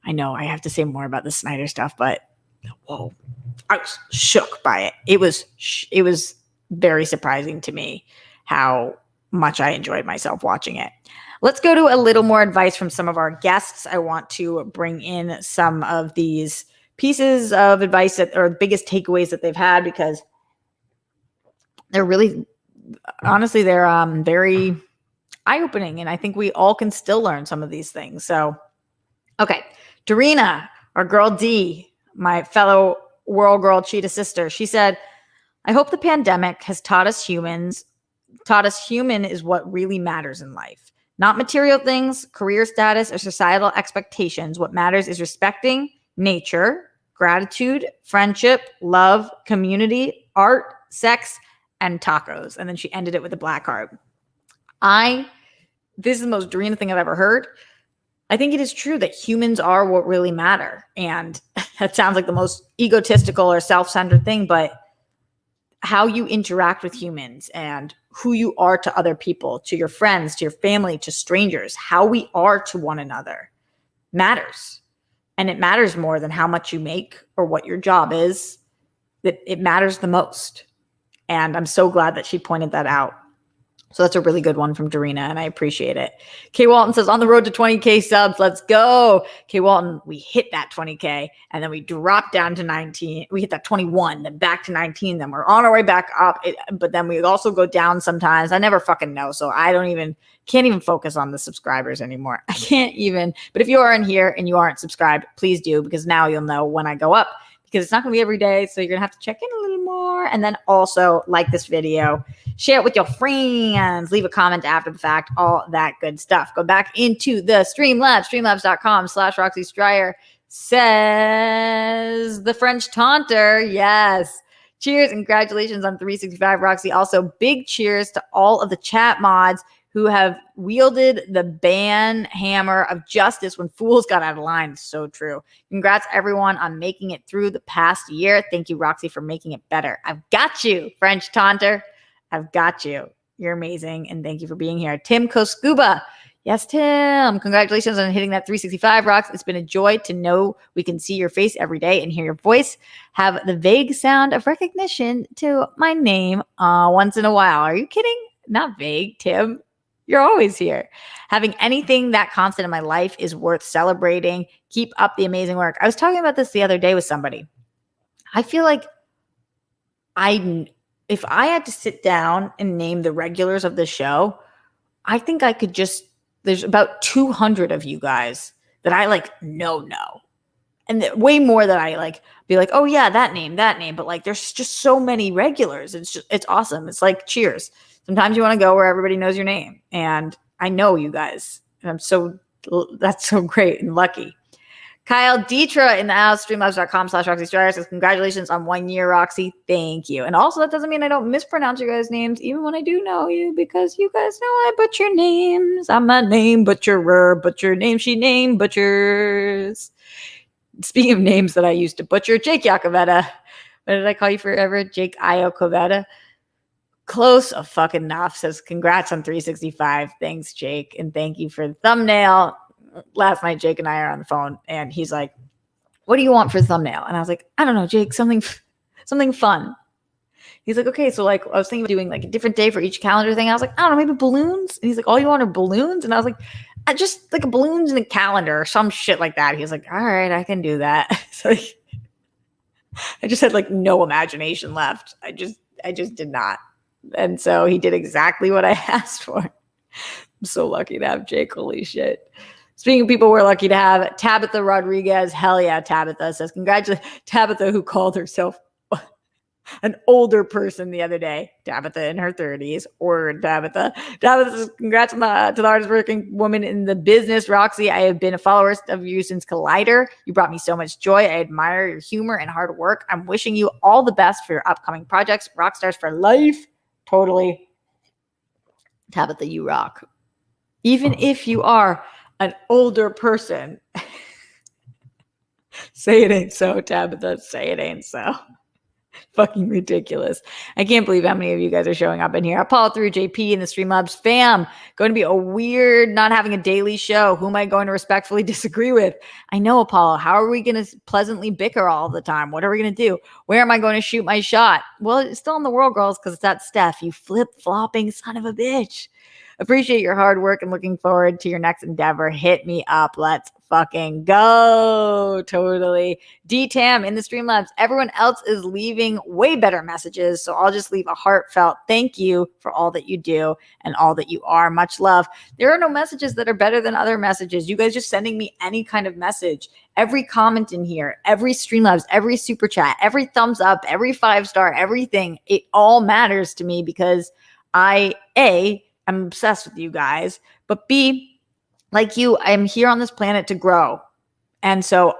I know I have to say more about the Snyder stuff, but whoa, I was shook by it. It was very surprising to me how much I enjoyed myself watching it. Let's go to a little more advice from some of our guests. I want to bring in some of these pieces of advice that are the biggest takeaways that they've had, because they're really, honestly, they're very eye-opening, and I think we all can still learn some of these things. So, okay, Darina, our girl D, my fellow world girl cheetah sister, she said, I hope the pandemic has taught us human is what really matters in life. Not material things, career status, or societal expectations. What matters is respecting nature, gratitude, friendship, love, community, art, sex, and tacos. And then she ended it with a black heart. This is the most Darina thing I've ever heard. I think it is true that humans are what really matter. And that sounds like the most egotistical or self-centered thing, but how you interact with humans and who you are to other people, to your friends, to your family, to strangers, how we are to one another matters. And it matters more than how much you make or what your job is. It matters the most. And I'm so glad that she pointed that out. So that's a really good one from Darina, and I appreciate it. Kay Walton says, on the road to 20K subs, let's go. Kay Walton, we hit that 20K, and then we dropped down to 19. We hit that 21, then back to 19, then we're on our way back up. But then we also go down sometimes. I never fucking know, so can't even focus on the subscribers anymore. I can't even. But if you are in here and you aren't subscribed, please do, because now you'll know when I go up, because it's not going to be every day, so you're going to have to check in a little more. And then also like this video, share it with your friends, leave a comment after the fact, all that good stuff. Go back into the Streamlabs, streamlabs.com/Roxy Stryer, says the French taunter. Yes. Cheers and congratulations on 365, Roxy. Also, big cheers to all of the chat mods who have wielded the ban hammer of justice when fools got out of line. So true. Congrats, everyone, on making it through the past year. Thank you, Roxy, for making it better. I've got you, French taunter. I've got you. You're amazing, and thank you for being here. Tim Koscuba. Yes, Tim. Congratulations on hitting that 365, Rox. It's been a joy to know we can see your face every day and hear your voice. Have the vague sound of recognition to my name once in a while. Are you kidding? Not vague, Tim. You're always here. Having anything that constant in my life is worth celebrating. Keep up the amazing work. I was talking about this the other day with somebody. I feel like if I had to sit down and name the regulars of the show, I think I could there's about 200 of you guys that I know. And way more that I be like, oh yeah, that name. But there's just so many regulars. It's awesome. It's like Cheers. Sometimes you want to go where everybody knows your name. And I know you guys. And that's so great and lucky. Kyle Dietra in the house, streamlabs.com/Roxy Stryer says, congratulations on 1 year, Roxy. Thank you. And also, that doesn't mean I don't mispronounce you guys' names, even when I do know you, because you guys know I butcher names. I'm a name butcherer, butcher name, she name butchers. Speaking of names that I used to butcher, Jake Yakoveta. What did I call you forever? Jake Iokoveta. Close a fucking enough. Says, congrats on 365. Thanks, Jake. And thank you for the thumbnail. Last night, Jake and I are on the phone, and he's like, what do you want for the thumbnail? And I was like, I don't know, Jake, something fun. He's like, okay, so I was thinking of doing a different day for each calendar thing. I was like, I don't know, maybe balloons? And he's like, all you want are balloons? And I was like, I just a balloons in a calendar or some shit like that. He was like, all right, I can do that. So I just had no imagination left. I just did not. And so he did exactly what I asked for. I'm so lucky to have Jake. Holy shit. Speaking of people we're lucky to have, Tabitha Rodriguez. Hell yeah, Tabitha says, congratulations. Tabitha, who called herself an older person the other day. Tabitha in her 30s. Or Tabitha. Tabitha says, congrats to the hardest working woman in the business. Roxy, I have been a follower of you since Collider. You brought me so much joy. I admire your humor and hard work. I'm wishing you all the best for your upcoming projects. Rockstars for life. Totally. Tabitha, you rock. Even if you are an older person. Say it ain't so, Tabitha. Say it ain't so. Fucking ridiculous. I can't believe how many of you guys are showing up in here. Apollo through JP and the Streamlabs fam. Going to be a weird not having a daily show. Who am I going to respectfully disagree with? I know, Apollo. How are we going to pleasantly bicker all the time? What are we going to do? Where am I going to shoot my shot? Well, it's still in the world, girls, because it's that Steph. You flip-flopping son of a bitch. Appreciate your hard work and looking forward to your next endeavor. Hit me up. Let's fucking go. Totally. D-Tam in the Streamlabs. Everyone else is leaving way better messages, so I'll just leave a heartfelt thank you for all that you do and all that you are. Much love. There are no messages that are better than other messages. You guys just sending me any kind of message. Every comment in here, every Streamlabs, every super chat, every thumbs up, every 5-star, everything. It all matters to me because I'm obsessed with you guys, but B, like you, I'm here on this planet to grow. And so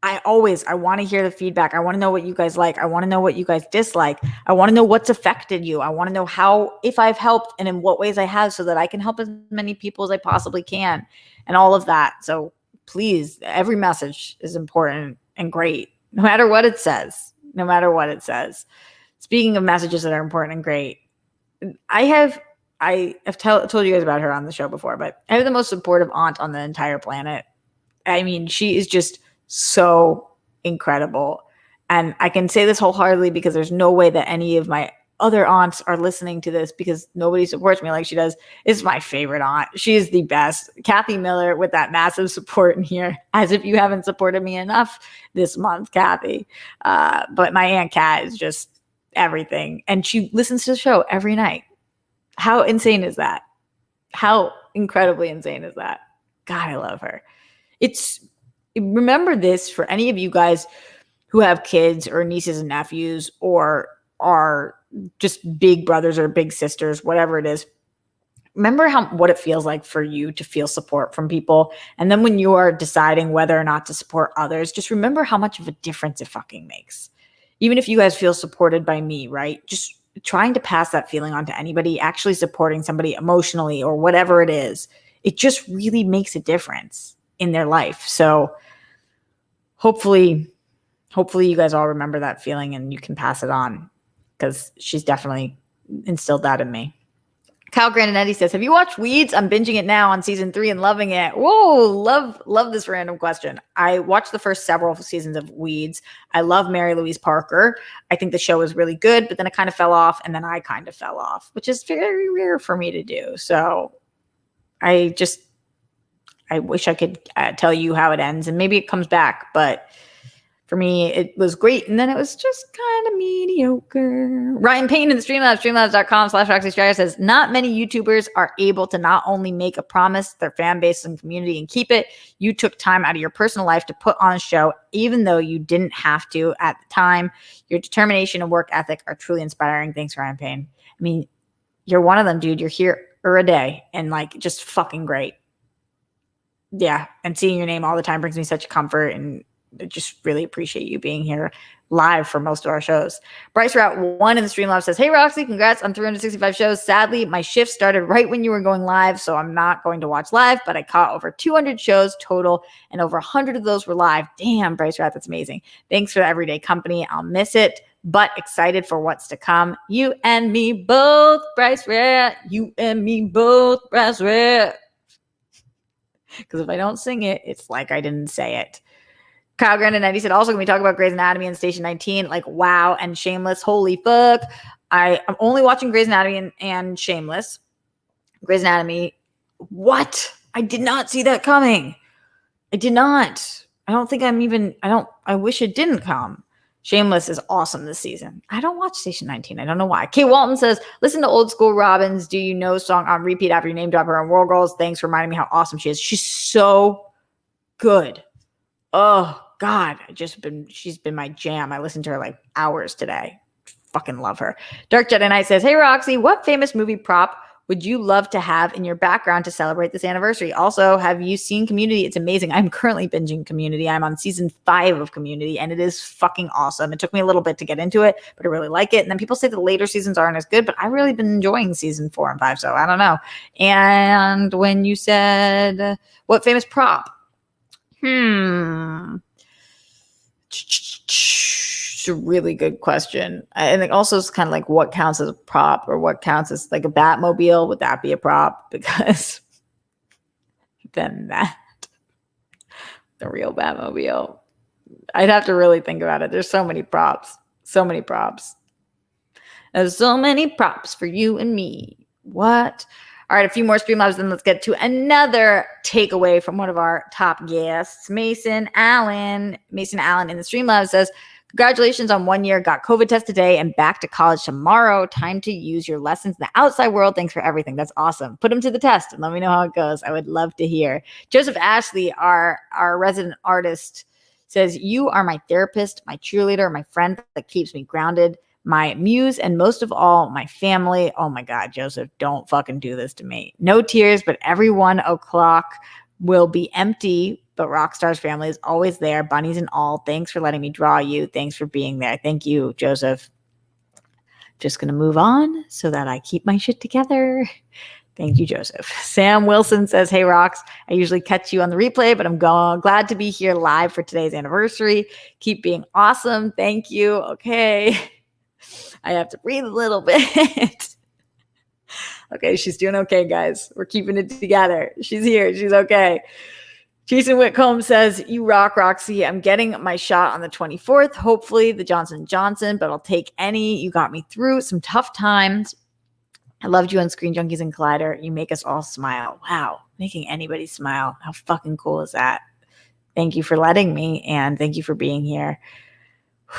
I want to hear the feedback. I want to know what you guys like. I want to know what you guys dislike. I want to know what's affected you. I want to know how, if I've helped and in what ways I have so that I can help as many people as I possibly can and all of that. So please, every message is important and great, no matter what it says, no matter what it says. Speaking of messages that are important and great, I have told you guys about her on the show before, but I have the most supportive aunt on the entire planet. I mean, she is just so incredible. And I can say this wholeheartedly because there's no way that any of my other aunts are listening to this because nobody supports me like she does. Is my favorite aunt. She is the best. Kathy Miller with that massive support in here, as if you haven't supported me enough this month, Kathy. But my Aunt Kat is just everything. And she listens to the show every night. How insane is that? How incredibly insane is that? God, I love her. Remember this for any of you guys who have kids or nieces and nephews or are just big brothers or big sisters, whatever it is. Remember what it feels like for you to feel support from people. And then when you are deciding whether or not to support others, just remember how much of a difference it fucking makes. Even if you guys feel supported by me, right? Just trying to pass that feeling on to anybody, actually supporting somebody emotionally or whatever it is, it just really makes a difference in their life. So hopefully you guys all remember that feeling and you can pass it on because she's definitely instilled that in me. Kyle Grandinetti says, have you watched Weeds? I'm binging it now on season 3 and loving it. Whoa, love this random question. I watched the first several seasons of Weeds. I love Mary Louise Parker. I think the show was really good, but then it kind of fell off, and then I kind of fell off, which is very rare for me to do. So I wish I could tell you how it ends, and maybe it comes back, but for me, it was great, and then it was just kind of mediocre. Ryan Payne in the Streamlabs, streamlabs.com/RoxyStrider says, not many YouTubers are able to not only make a promise to their fan base and community and keep it. You took time out of your personal life to put on a show, even though you didn't have to at the time. Your determination and work ethic are truly inspiring. Thanks, Ryan Payne. I mean, you're one of them, dude. You're here a day and like just fucking great. Yeah, and seeing your name all the time brings me such comfort, and I just really appreciate you being here live for most of our shows. Bryce Route 1 in the Streamlabs says, hey, Roxy, congrats on 365 shows. Sadly, my shift started right when you were going live, so I'm not going to watch live, but I caught over 200 shows total, and over 100 of those were live. Damn, Bryce Route, that's amazing. Thanks for the everyday company. I'll miss it, but excited for what's to come. You and me both, Bryce Route. You and me both, Bryce Route. Because if I don't sing it, it's like I didn't say it. Kyle Grandinetti said, also, can we talk about Grey's Anatomy and Station 19? Like, wow, and Shameless. Holy fuck. I'm only watching Grey's Anatomy and Shameless. Grey's Anatomy. What? I did not see that coming. I did not. I wish it didn't come. Shameless is awesome this season. I don't watch Station 19. I don't know why. Kay Walton says, listen to Old School Robbins. Do you know song on repeat after you name drop her on World Girls? Thanks for reminding me how awesome she is. She's so good. Oh, God. She's been my jam. I listened to her like hours today. Fucking love her. Dark Jedi Knight says, hey, Roxy, what famous movie prop would you love to have in your background to celebrate this anniversary? Also, have you seen Community? It's amazing. I'm currently binging Community. I'm on season 5 of Community, and it is fucking awesome. It took me a little bit to get into it, but I really like it. And then people say the later seasons aren't as good, but I've really been enjoying season 4 and 5, so I don't know. And when you said, what famous prop? It's a really good question. And it also is kind of like what counts as a prop or what counts as like a Batmobile. Would that be a prop? Because then that, the real Batmobile. I'd have to really think about it. There's so many props. So many props. There's so many props for you and me. What? All right, a few more Streamlabs, then let's get to another takeaway from one of our top guests, Mason Allen. Mason Allen in the Streamlabs says, congratulations on 1 year. Got COVID test today and back to college tomorrow. Time to use your lessons in the outside world. Thanks for everything. That's awesome. Put them to the test and let me know how it goes. I would love to hear. Joseph Ashley, our resident artist, says, you are my therapist, my cheerleader, my friend that keeps me grounded, my muse, and most of all, my family. Oh my God, Joseph, don't fucking do this to me. No tears, but every 1 o'clock will be empty, but Rockstar's family is always there, bunnies and all. Thanks for letting me draw you. Thanks for being there. Thank you, Joseph. Just going to move on so that I keep my shit together. Thank you, Joseph. Sam Wilson says, hey, Rox, I usually catch you on the replay, but I'm glad to be here live for today's anniversary. Keep being awesome. Thank you. Okay. I have to breathe a little bit. Okay, she's doing okay, guys. We're keeping it together. She's here. She's okay. Jason Whitcomb says, you rock, Roxy. I'm getting my shot on the 24th. Hopefully the Johnson & Johnson, but I'll take any. You got me through some tough times. I loved you on Screen Junkies and Collider. You make us all smile. Wow, making anybody smile. How fucking cool is that? Thank you for letting me, and thank you for being here.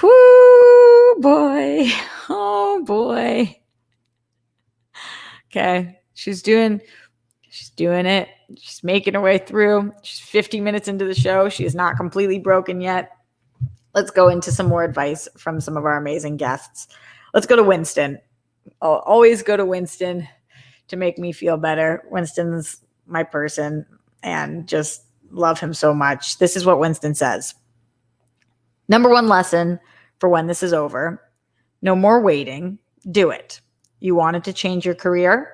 Whoo, boy. Oh, boy. Okay, she's doing it. She's making her way through. She's 50 minutes into the show. She is not completely broken yet. Let's go into some more advice from some of our amazing guests. Let's go to Winston. I'll always go to Winston to make me feel better. Winston's my person and just love him so much. This is what Winston says. Number 1 lesson for when this is over. No more waiting. Do it. You wanted to change your career?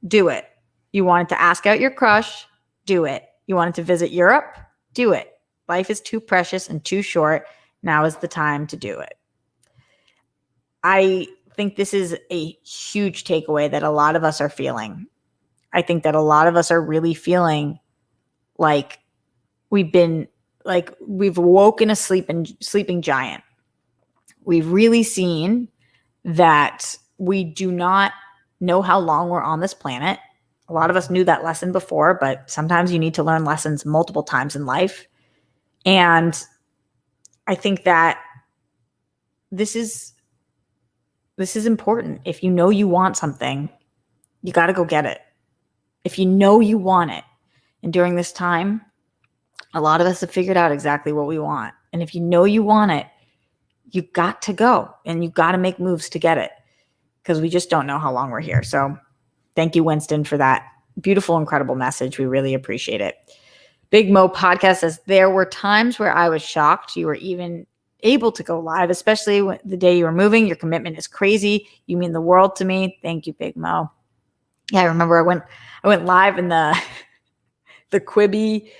Do it. You wanted to ask out your crush? Do it. You wanted to visit Europe? Do it. Life is too precious and too short. Now is the time to do it. I think this is a huge takeaway that a lot of us are feeling. I think that a lot of us are really feeling like we've woken a sleeping giant. We've really seen that we do not know how long we're on this planet. A lot of us knew that lesson before, but sometimes you need to learn lessons multiple times in life. And I think that this is important. If you know you want something, you got to go get it. If you know you want it, and during this time, a lot of us have figured out exactly what we want. And if you know you want it, you got to go and you got to make moves to get it, because we just don't know how long we're here. So thank you, Winston, for that beautiful, incredible message. We really appreciate it. Big Mo Podcast says, there were times where I was shocked you were even able to go live, especially the day you were moving. Your commitment is crazy. You mean the world to me. Thank you, Big Mo. Yeah, I remember I went live in the Quibi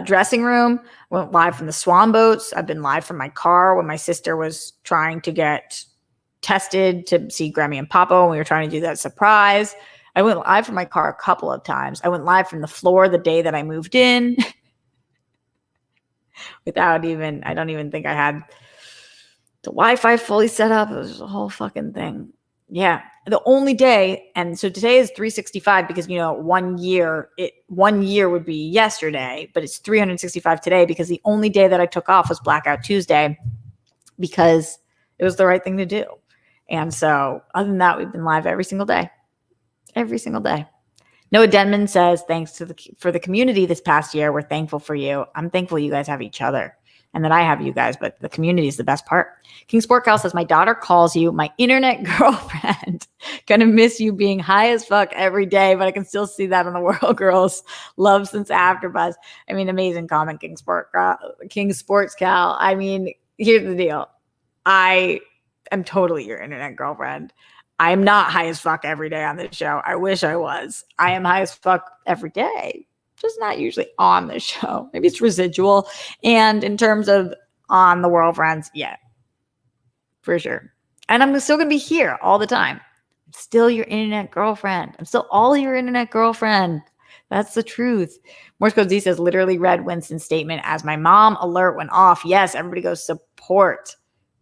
dressing room. I went live from the Swan boats. I've been live from my car when my sister was trying to get tested to see Grammy and Papa, and we were trying to do that surprise. I went live from my car a couple of times. I went live from the floor the day that I moved in. I don't even think I had the Wi-Fi fully set up. It was just a whole fucking thing. Yeah. The only day, and so today is 365 because, 1 year would be yesterday, but it's 365 today because the only day that I took off was Blackout Tuesday because it was the right thing to do. And so other than that, we've been live every single day. Every single day. Noah Denman says, thanks for the community this past year. We're thankful for you. I'm thankful you guys have each other and that I have you guys, but the community is the best part. King Sport Cal says, my daughter calls you my internet girlfriend. Gonna miss you being high as fuck every day, but I can still see that on the World Girls Love Since AfterBuzz. I mean, amazing comment, King Sports Cal. I mean, here's the deal. I am totally your internet girlfriend. I am not high as fuck every day on this show. I wish I was. I am high as fuck every day, just not usually on the show. Maybe it's residual. And in terms of on the World Friends, yeah, for sure. And I'm still going to be here all the time. I'm still your internet girlfriend. I'm still all your internet girlfriend. That's the truth. Morse Code Z says, literally read Winston's statement as my mom alert went off. Yes, everybody go support.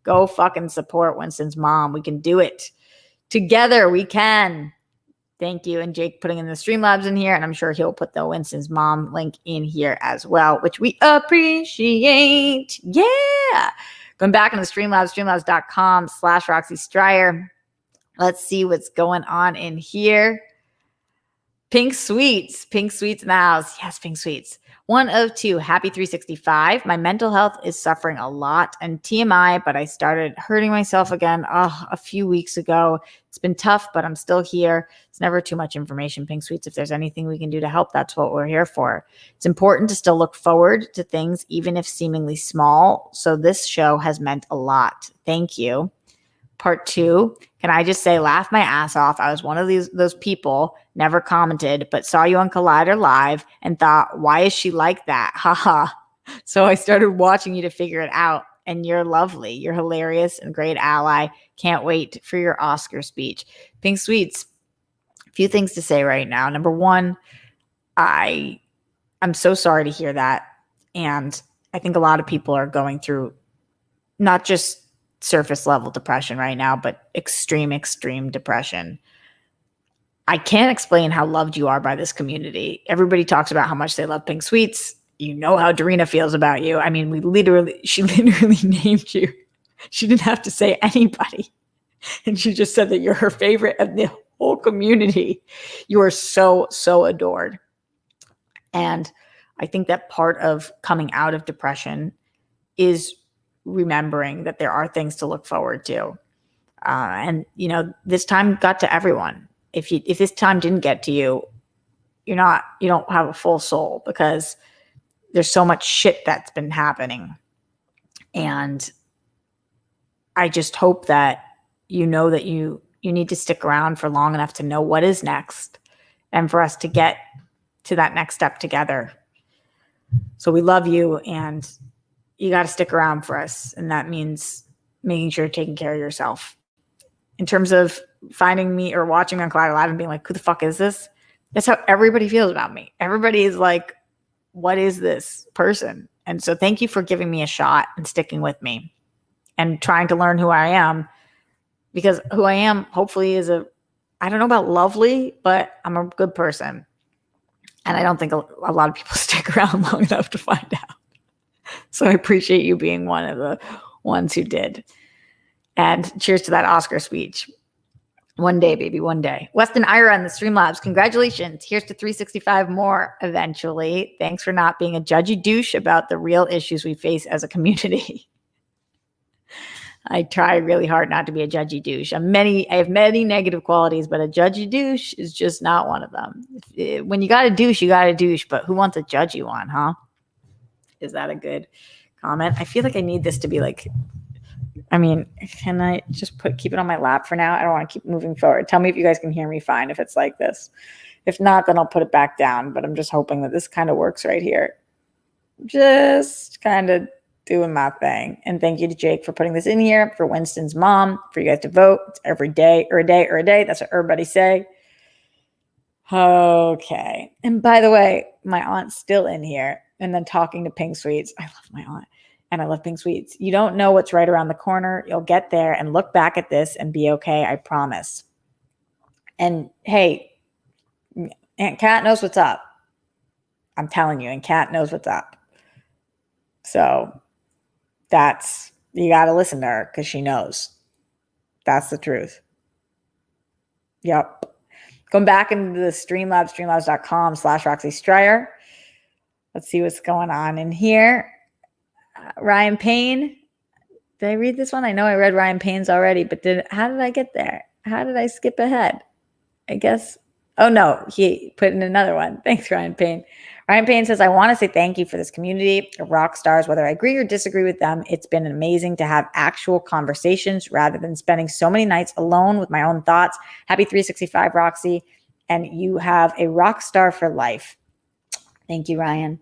Go fucking support Winston's mom. We can do it. Together we can. Thank you. And Jake putting in the Streamlabs in here. And I'm sure he'll put the Winston's mom link in here as well, which we appreciate. Yeah. Going back into the Streamlabs, streamlabs.com/Roxy Stryer. Let's see what's going on in here. Pink Sweets in the house. Yes, Pink Sweets. 1 of 2. Happy 365. My mental health is suffering a lot and TMI, but I started hurting myself again a few weeks ago. It's been tough, but I'm still here. It's never too much information, Pink Sweets. If there's anything we can do to help, that's what we're here for. It's important to still look forward to things, even if seemingly small. So this show has meant a lot. Thank you. Part 2, can I just say, laugh my ass off. I was one of those people, never commented, but saw you on Collider Live and thought, why is she like that? Haha. So I started watching you to figure it out. And you're lovely. You're hilarious and great ally. Can't wait for your Oscar speech. Pink Sweets, a few things to say right now. Number one, I'm so sorry to hear that. And I think a lot of people are going through not just surface level depression right now, but extreme depression. I can't explain how loved you are by this community. Everybody talks about how much they love Pink Sweets. You know how Darina feels about you. I mean, she literally named you. She didn't have to say anybody. And she just said that you're her favorite of the whole community. You are so, so adored. And I think that part of coming out of depression is remembering that there are things to look forward to. And, this time got to everyone. If this time didn't get to you, you don't have a full soul, because there's so much shit that's been happening. And I just hope that you know that you need to stick around for long enough to know what is next and for us to get to that next step together. So we love you, and you got to stick around for us. And that means making sure you're taking care of yourself. In terms of finding me or watching me on Collider Live and being like, who the fuck is this? That's how everybody feels about me. Everybody is like, what is this person? And so thank you for giving me a shot and sticking with me and trying to learn who I am, because who I am hopefully is I don't know about lovely, but I'm a good person. And I don't think a lot of people stick around long enough to find out. So I appreciate you being one of the ones who did. And cheers to that Oscar speech. One day, baby, one day. Weston Ira in the Streamlabs. Congratulations. Here's to 365 more eventually. Thanks for not being a judgy douche about the real issues we face as a community. I try really hard not to be a judgy douche. I have many negative qualities, but a judgy douche is just not one of them. When you got to douche, you got to douche. But who wants a judgy one, huh? Is that a good comment? I feel like I need this to be like, can I just keep it on my lap for now? I don't want to keep moving forward. Tell me if you guys can hear me fine if it's like this. If not, then I'll put it back down. But I'm just hoping that this kind of works right here. Just kind of doing my thing. And thank you to Jake for putting this in here, for Winston's mom, for you guys to vote. It's every day or a day or a day. That's what everybody say. Okay. And by the way, my aunt's still in here. And then talking to Pink Sweets. I love my aunt. And I love Pink Sweets. You don't know what's right around the corner. You'll get there and look back at this and be okay. I promise. And hey, Aunt Kat knows what's up. I'm telling you, and Kat knows what's up. So you got to listen to her because she knows. That's the truth. Yep. Going back into the Streamlabs, streamlabs.com/Roxy Stryer. Let's see what's going on in here. Ryan Payne. Did I read this one? I know I read Ryan Payne's already, but how did I get there? How did I skip ahead? I guess. Oh, no. He put in another one. Thanks, Ryan Payne. Ryan Payne says, I want to say thank you for this community of rock stars. Whether I agree or disagree with them, it's been amazing to have actual conversations rather than spending so many nights alone with my own thoughts. Happy 365, Roxy. And you have a rock star for life. Thank you, Ryan.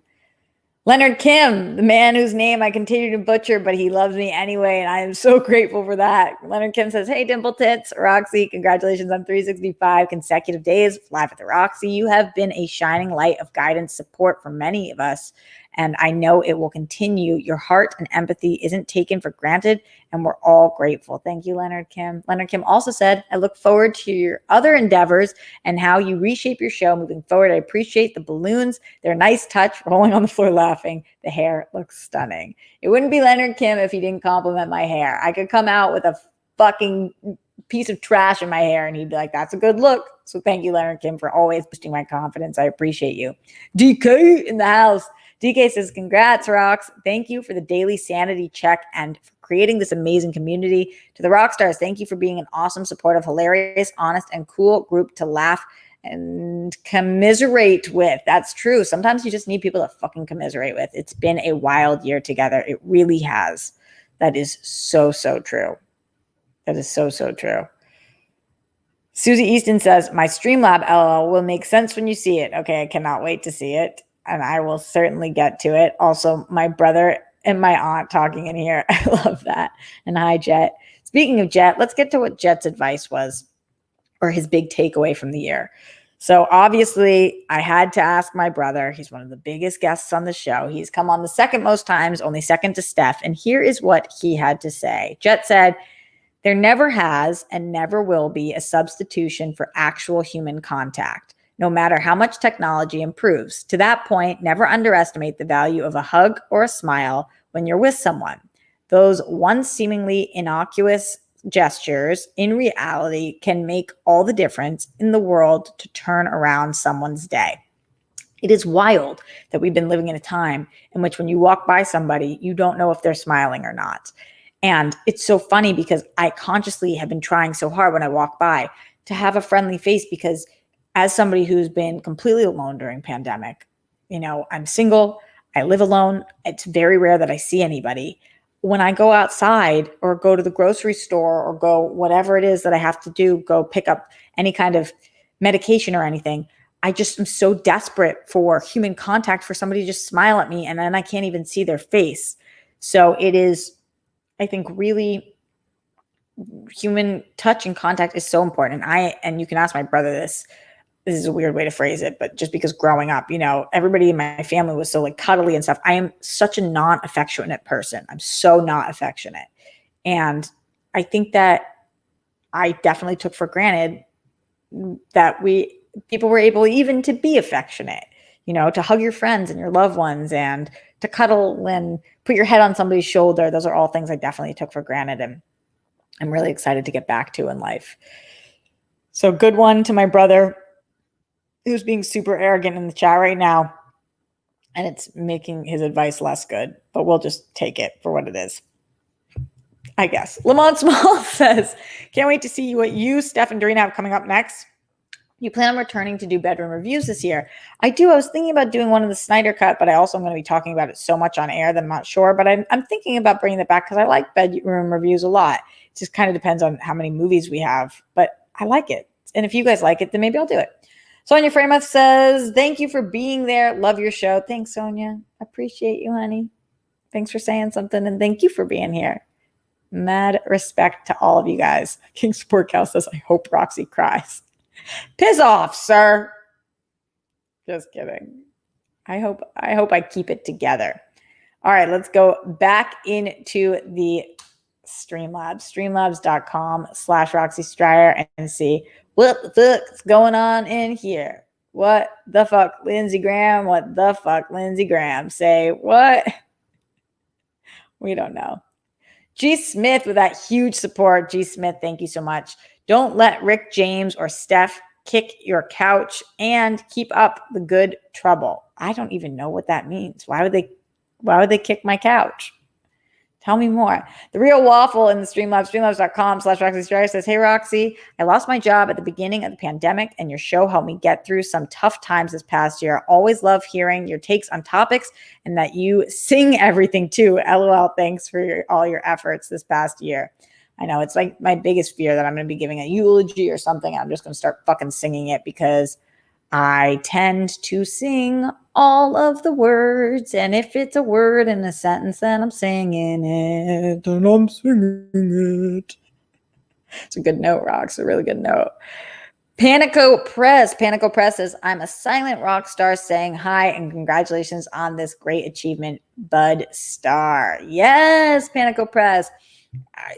Leonard Kim, the man whose name I continue to butcher, but he loves me anyway, and I am so grateful for that. Leonard Kim says, hey, Dimple Tits, Roxy, congratulations on 365 consecutive days live at the Roxy. You have been a shining light of guidance, support for many of us, and I know it will continue. Your heart and empathy isn't taken for granted, and we're all grateful. Thank you, Leonard Kim. Leonard Kim also said, I look forward to your other endeavors and how you reshape your show moving forward. I appreciate the balloons. They're a nice touch, rolling on the floor laughing. The hair looks stunning. It wouldn't be Leonard Kim if he didn't compliment my hair. I could come out with a fucking piece of trash in my hair and he'd be like, that's a good look. So thank you, Leonard Kim, for always boosting my confidence. I appreciate you. DK in the house. DK says, congrats, Rox. Thank you for the daily sanity check and for creating this amazing community. To the rock stars, thank you for being an awesome, supportive, hilarious, honest, and cool group to laugh and commiserate with. That's true. Sometimes you just need people to fucking commiserate with. It's been a wild year together. It really has. That is so, so true. That is so, so true. Susie Easton says, my Streamlab LOL will make sense when you see it. Okay, I cannot wait to see it. And I will certainly get to it. Also, my brother and my aunt talking in here. I love that. And hi, Jet. Speaking of Jet, let's get to what Jet's advice was, or his big takeaway from the year. So obviously, I had to ask my brother. He's one of the biggest guests on the show. He's come on the second most times, only second to Steph. And here is what he had to say. Jet said, there never has and never will be a substitution for actual human contact, no matter how much technology improves. To that point, never underestimate the value of a hug or a smile when you're with someone. Those once seemingly innocuous gestures in reality can make all the difference in the world to turn around someone's day. It is wild that we've been living in a time in which when you walk by somebody, you don't know if they're smiling or not. And it's so funny because I consciously have been trying so hard when I walk by to have a friendly face, because as somebody who's been completely alone during pandemic, I'm single, I live alone. It's very rare that I see anybody. When I go outside or go to the grocery store or go whatever it is that I have to do, go pick up any kind of medication or anything, I just am so desperate for human contact, for somebody to just smile at me, and then I can't even see their face. So it is, I think, really human touch and contact is so important. And you can ask my brother this. This is a weird way to phrase it, but just because growing up, everybody in my family was so like cuddly and stuff. I am such a non-affectionate person. I'm so not affectionate. And I think that I definitely took for granted that people were able even to be affectionate, to hug your friends and your loved ones and to cuddle and put your head on somebody's shoulder. Those are all things I definitely took for granted, and I'm really excited to get back to in life. So good one to my brother, who's being super arrogant in the chat right now, and it's making his advice less good, but we'll just take it for what it is, I guess. Lamont Small says, can't wait to see what you, Steph, and Doreen have coming up next. You plan on returning to do bedroom reviews this year? I do. I was thinking about doing one of the Snyder Cut, but I also am going to be talking about it so much on air that I'm not sure. But I'm thinking about bringing it back because I like bedroom reviews a lot. It just kind of depends on how many movies we have, but I like it. And if you guys like it, then maybe I'll do it. Sonia Framuth says, thank you for being there. Love your show. Thanks, Sonia. Appreciate you, honey. Thanks for saying something, and thank you for being here. Mad respect to all of you guys. King Support Cal says, I hope Roxy cries. Piss off, sir. Just kidding. I hope I keep it together. All right, let's go back into the Streamlabs. Streamlabs.com/Roxy Stryer and see what the fuck's going on in here. What the fuck, Lindsey Graham? What the fuck, Lindsey Graham? Say what? We don't know. G. Smith with that huge support. G. Smith, thank you so much. Don't let Rick James or Steph kick your couch, and keep up the good trouble. I don't even know what that means. Why would they kick my couch? Tell me more. The Real Waffle in the Streamlabs, streamlabs.com/Roxy Stryer says, hey, Roxy, I lost my job at the beginning of the pandemic, and your show helped me get through some tough times this past year. Always love hearing your takes on topics and that you sing everything too. LOL, thanks for all your efforts this past year. I know it's like my biggest fear that I'm going to be giving a eulogy or something. I'm just going to start fucking singing it because I tend to sing all of the words, and if it's a word in a sentence, then I'm singing it, and I'm singing it. It's a good note, Rox. A really good note. Panico Press. Panico Press says, I'm a silent rock star saying hi and congratulations on this great achievement, Bud Star. Yes, Panico Press.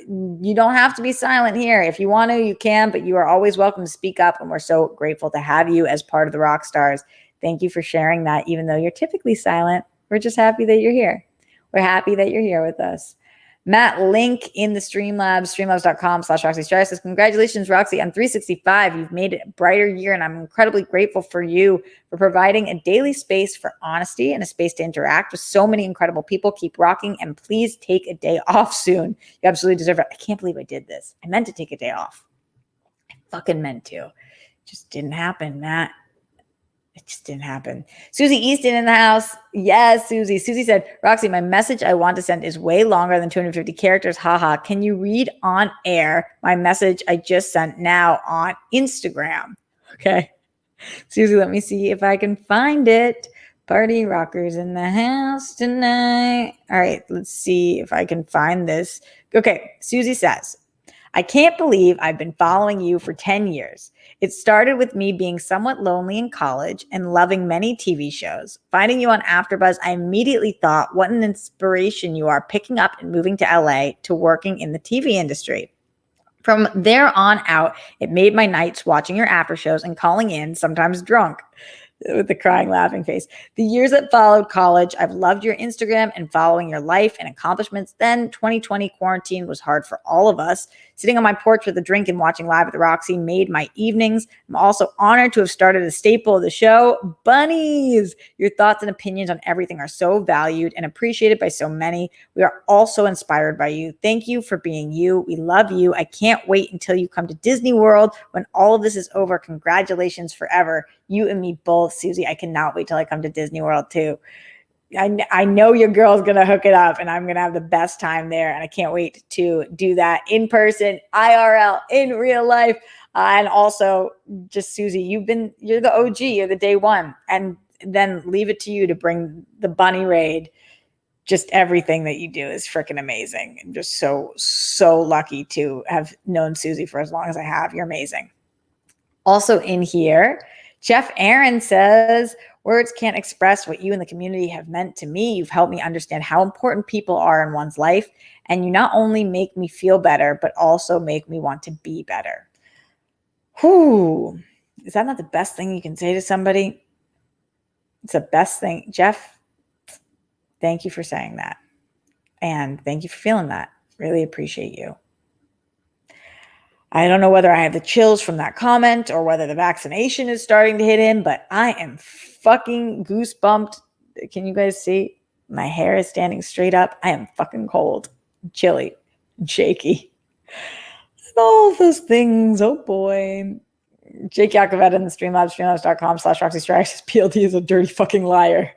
You don't have to be silent here. If you want to, you can, but you are always welcome to speak up. And we're so grateful to have you as part of the Rock Stars. Thank you for sharing that. Even though you're typically silent, we're just happy that you're here. We're happy that you're here with us. Matt Link in the Streamlabs, streamlabs.com/Roxy Star says, congratulations, Roxy, on 365. You've made it a brighter year, and I'm incredibly grateful for you for providing a daily space for honesty and a space to interact with so many incredible people. Keep rocking, and please take a day off soon. You absolutely deserve it. I can't believe I did this. I meant to take a day off. I fucking meant to. It just didn't happen, Matt. It just didn't happen. Susie Easton in the house. Yes, Susie. Susie said, Roxy, my message I want to send is way longer than 250 characters. Haha. Can you read on air my message I just sent now on Instagram? Okay. Susie, let me see if I can find it. Party rockers in the house tonight. All right. Let's see if I can find this. Okay. Susie says, I can't believe I've been following you for 10 years. It started with me being somewhat lonely in college and loving many TV shows. Finding you on AfterBuzz, I immediately thought, what an inspiration you are, picking up and moving to LA to working in the TV industry. From there on out, it made my nights watching your after shows and calling in, sometimes drunk, with the crying, laughing face. The years that followed college, I've loved your Instagram and following your life and accomplishments. Then 2020 quarantine was hard for all of us. Sitting on my porch with a drink and watching Live at the Roxy made my evenings. I'm also honored to have started a staple of the show, Bunnies. Your thoughts and opinions on everything are so valued and appreciated by so many. We are also inspired by you. Thank you for being you. We love you. I can't wait until you come to Disney World when all of this is over. Congratulations forever. You and me both, Susie. I cannot wait till I come to Disney World too. I know your girl's going to hook it up and I'm going to have the best time there. And I can't wait to do that in person, IRL, in real life. And also just Susie, you're the OG, you're the day one. And then leave it to you to bring the bunny raid. Just everything that you do is freaking amazing. I'm just so lucky to have known Susie for as long as I have. You're amazing. Also in here, Jeff Aaron says, words can't express what you and the community have meant to me. You've helped me understand how important people are in one's life. And you not only make me feel better, but also make me want to be better. Whew. Is that not the best thing you can say to somebody? It's the best thing. Jeff, thank you for saying that. And thank you for feeling that. Really appreciate you. I don't know whether I have the chills from that comment or whether the vaccination is starting to hit in, but I am fucking goosebumped. Can you guys see? My hair is standing straight up. I am fucking cold, chilly, and shaky. And all those things. Oh boy. Jake Yakoveta in the Streamlabs, streamlabs.com/Roxy Strikes. PLD is a dirty fucking liar.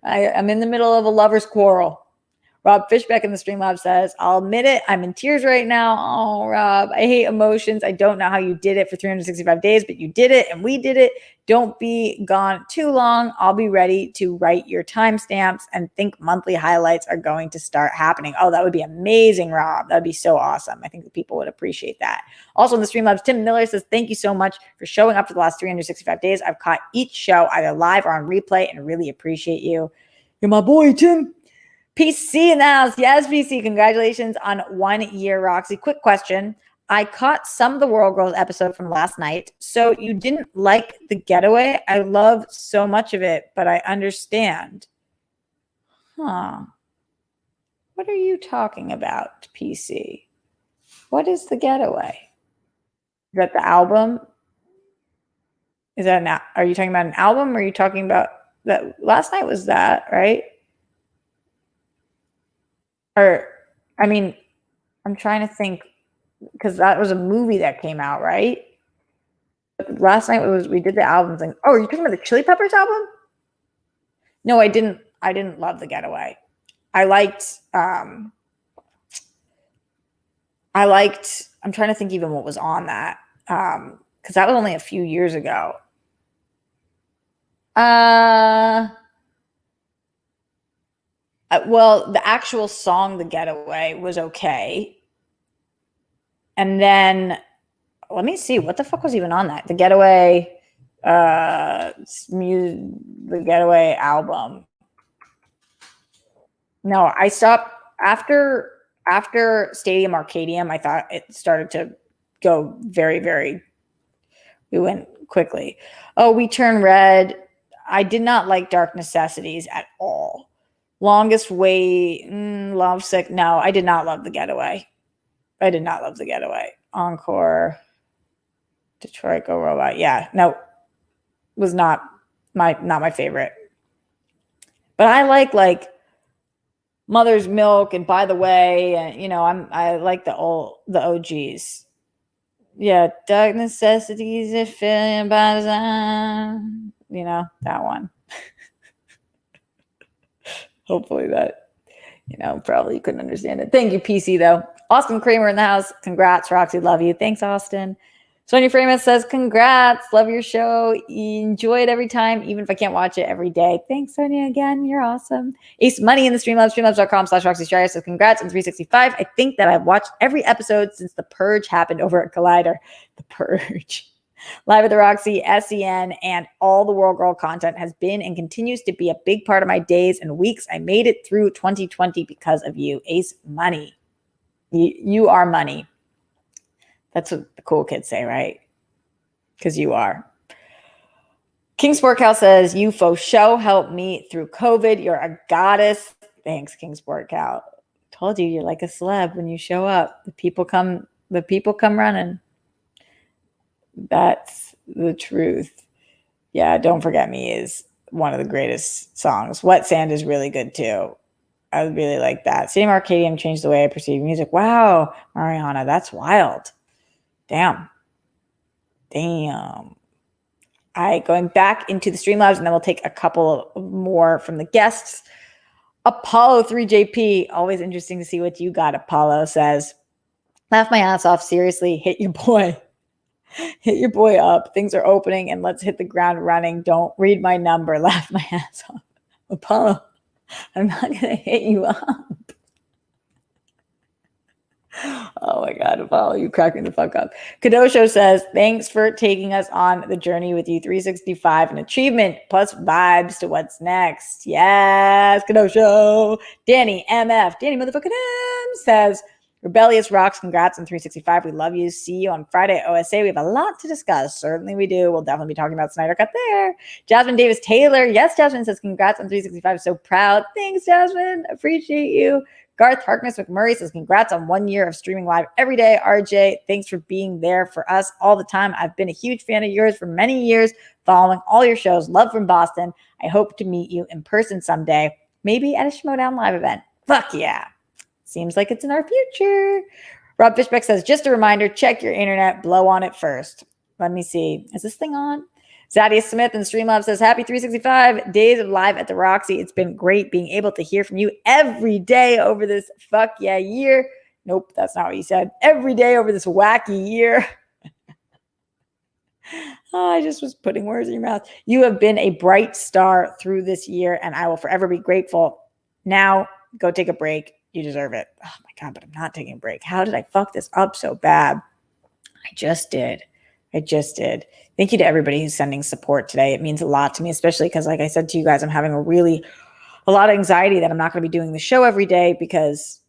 I'm in the middle of a lover's quarrel. Rob Fishbeck in the Streamlabs says, I'll admit it, I'm in tears right now. Oh, Rob, I hate emotions. I don't know how you did it for 365 days, but you did it and we did it. Don't be gone too long. I'll be ready to write your timestamps and think monthly highlights are going to start happening. Oh, that would be amazing, Rob. That would be so awesome. I think that people would appreciate that. Also in the Streamlabs, Tim Miller says, thank you so much for showing up for the last 365 days. I've caught each show either live or on replay and really appreciate you. You're my boy, Tim. PC in the house. Yes, PC. Congratulations on 1 year, Roxy. Quick question. I caught some of the World Girls episode from last night. So you didn't like The Getaway? I love so much of it, but I understand. Huh. What are you talking about, PC? What is The Getaway? Is that the album? Is that are you talking about an album or are you talking about that? Last night was that, right? Or, I mean, I'm trying to think because that was a movie that came out, right? But last night we did the album thing. Oh, are you talking about the Chili Peppers album? No, I didn't love The Getaway. I liked, I'm trying to think even what was on that. Because that was only a few years ago. Well, the actual song, The Getaway, was okay. And then, let me see, what the fuck was even on that? The Getaway, The Getaway album. No, I stopped after Stadium Arcadium. I thought it started to go very, very, we went quickly. Oh, We Turn Red. I did not like Dark Necessities at all. Longest Way, Lovesick. No, I did not love The Getaway. I did not love The Getaway. Encore, Detroit Go Robot. Yeah, no, was not my favorite. But I like Mother's Milk and By the Way, and I like the OGs. Yeah, Dark Necessities, if feeling by design. That one. Hopefully that, probably you couldn't understand it. Thank you, PC, though. Austin Kramer in the house. Congrats, Roxy. Love you. Thanks, Austin. Sonia Framus says, congrats. Love your show. Enjoy it every time, even if I can't watch it every day. Thanks, Sonia, again. You're awesome. Ace Money in the Streamlabs, streamlabs.com/Roxy Stryer says, congrats on 365. I think that I've watched every episode since The Purge happened over at Collider. The Purge. Live at the Roxy, SEN, and all the World Girl content has been and continues to be a big part of my days and weeks. I made it through 2020 because of you. Ace Money. You are money. That's what the cool kids say, right? Because you are. King Sport Cow says, you faux show helped me through COVID. You're a goddess. Thanks, King Sport Cow. Told you, you're like a celeb when you show up. The people come running. That's the truth. Yeah, Don't Forget Me is one of the greatest songs. Wet Sand is really good too. I would really like that. Stadium Arcadium changed the way I perceive music. Wow, Mariana, that's wild. Damn. All right, going back into the Streamlabs, and then we'll take a couple more from the guests. Apollo 3JP, always interesting to see what you got, Apollo says. Laugh my ass off, seriously, hit your boy. Hit your boy up. Things are opening, and let's hit the ground running. Don't read my number. Laugh my ass off. Apollo, I'm not going to hit you up. Oh my God, Apollo, you cracking the fuck up. Kadosho says, thanks for taking us on the journey with you. 365, an achievement plus vibes to what's next. Yes, Kadosho. Danny MF, Danny motherfucking M says, Rebellious Rocks, congrats on 365. We love you. See you on Friday OSA. We have a lot to discuss. Certainly we do. We'll definitely be talking about Snyder Cut there. Jasmine Davis Taylor. Yes, Jasmine says, congrats on 365. So proud. Thanks, Jasmine. Appreciate you. Garth Harkness McMurray says, congrats on 1 year of streaming live every day. RJ, thanks for being there for us all the time. I've been a huge fan of yours for many years, following all your shows. Love from Boston. I hope to meet you in person someday, maybe at a Schmodown live event. Fuck yeah. Seems like it's in our future. Rob Fishbeck says, just a reminder, check your internet, blow on it first. Let me see. Is this thing on? Zadia Smith in Streamlabs says, happy 365 days of live at the Roxy. It's been great being able to hear from you every day over this fuck yeah year. Nope, that's not what you said. Every day over this wacky year. Oh, I just was putting words in your mouth. You have been a bright star through this year, and I will forever be grateful. Now, go take a break. You deserve it. Oh my God, but I'm not taking a break. How did I fuck this up so bad? I just did. Thank you to everybody who's sending support today. It means a lot to me, especially because, like I said to you guys, I'm having a lot of anxiety that I'm not going to be doing the show every day because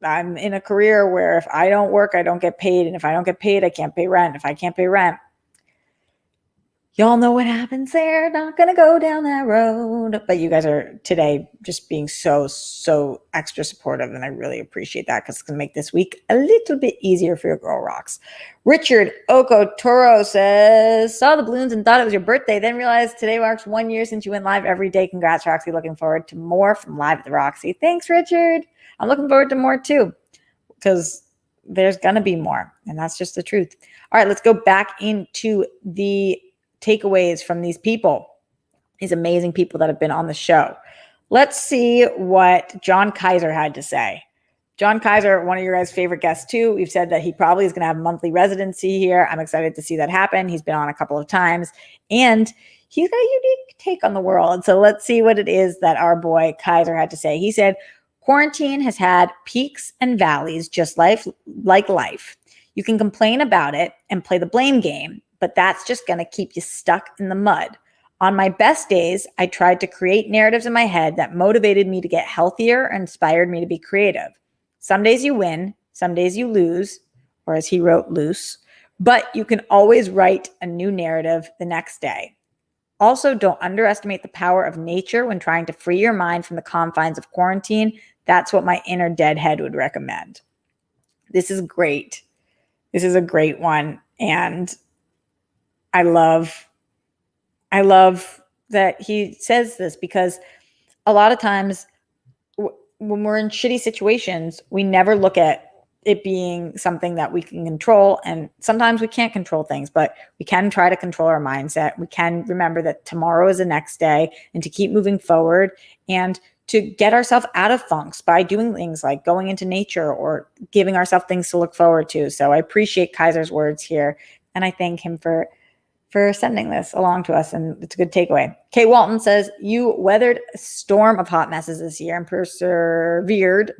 I'm in a career where if I don't work, I don't get paid. And if I don't get paid, I can't pay rent. If I can't pay rent, y'all know what happens there. Not going to go down that road. But you guys are today just being so extra supportive. And I really appreciate that because it's going to make this week a little bit easier for your girl rocks. Richard Oko Toro says, saw the balloons and thought it was your birthday. Then realized today marks 1 year since you went live every day. Congrats, Roxy. Looking forward to more from Live at the Roxy. Thanks, Richard. I'm looking forward to more too because there's going to be more. And that's just the truth. All right, let's go back into the takeaways from these people, these amazing people that have been on the show. Let's see what John Kaiser had to say. John Kaiser, one of your guys' favorite guests too. We've said that he probably is going to have monthly residency here. I'm excited to see that happen. He's been on a couple of times and he's got a unique take on the world. So let's see what it is that our boy Kaiser had to say. He said, quarantine has had peaks and valleys, just like life. You can complain about it and play the blame game, but that's just going to keep you stuck in the mud. On my best days, I tried to create narratives in my head that motivated me to get healthier and inspired me to be creative. Some days you win, some days you lose, or as he wrote, loose, but you can always write a new narrative the next day. Also, don't underestimate the power of nature when trying to free your mind from the confines of quarantine. That's what my inner deadhead would recommend. This is great. This is a great one. And I love that he says this, because a lot of times when we're in shitty situations, we never look at it being something that we can control. And sometimes we can't control things, but we can try to control our mindset. We can remember that tomorrow is the next day, and to keep moving forward and to get ourselves out of funks by doing things like going into nature or giving ourselves things to look forward to. So I appreciate Kaiser's words here, and I thank him for sending this along to us, and it's a good takeaway. Kay Walton says, you weathered a storm of hot messes this year and persevered.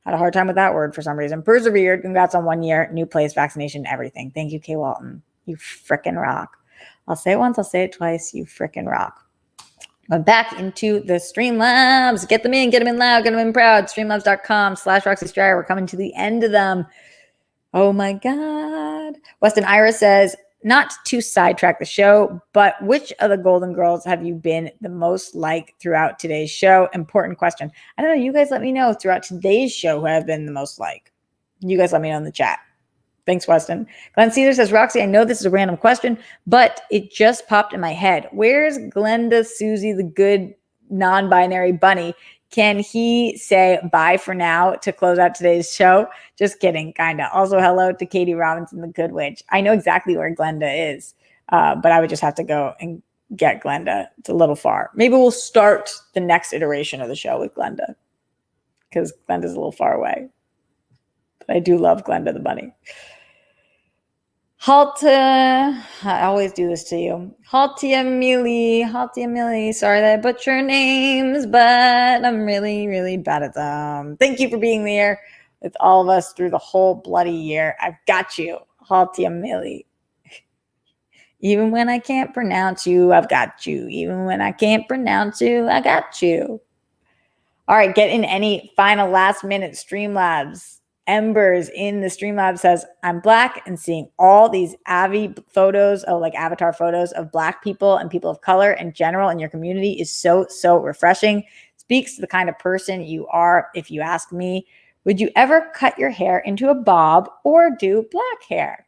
Had a hard time with that word for some reason. Persevered. Congrats on 1 year, new place, vaccination, everything. Thank you, Kay Walton. You frickin' rock. I'll say it once, I'll say it twice. You frickin' rock. But back into the Streamlabs. Get them in loud, get them in proud. Streamlabs.com/Roxy Stryer. We're coming to the end of them. Oh my God. Weston Iris says, not to sidetrack the show, but which of the Golden Girls have you been the most like throughout today's show? Important question. I don't know. You guys let me know throughout today's show who I've been the most like. You guys let me know in the chat. Thanks, Weston. Glenn Caesar says, Roxy, I know this is a random question, but it just popped in my head. Where's Glenda, Susie, the good non-binary bunny? Can he say bye for now to close out today's show? Just kidding, kind of. Also, hello to Katie Robinson, the good witch. I know exactly where Glenda is, but I would just have to go and get Glenda. It's a little far. Maybe we'll start the next iteration of the show with Glenda, because Glenda's a little far away. But I do love Glenda the bunny. I always do this to you. Haltia Millie. Sorry that I butcher your names, but I'm really, really bad at them. Thank you for being there with all of us through the whole bloody year. I've got you, Haltia Millie. Even when I can't pronounce you, I've got you. Even when I can't pronounce you, I got you. All right, get in any final last minute Streamlabs. Embers in the Streamlabs says, I'm Black, and seeing all these photos of like avatar photos of Black people and people of color in general in your community is so, so refreshing. Speaks to the kind of person you are. If you ask me, would you ever cut your hair into a bob or do black hair?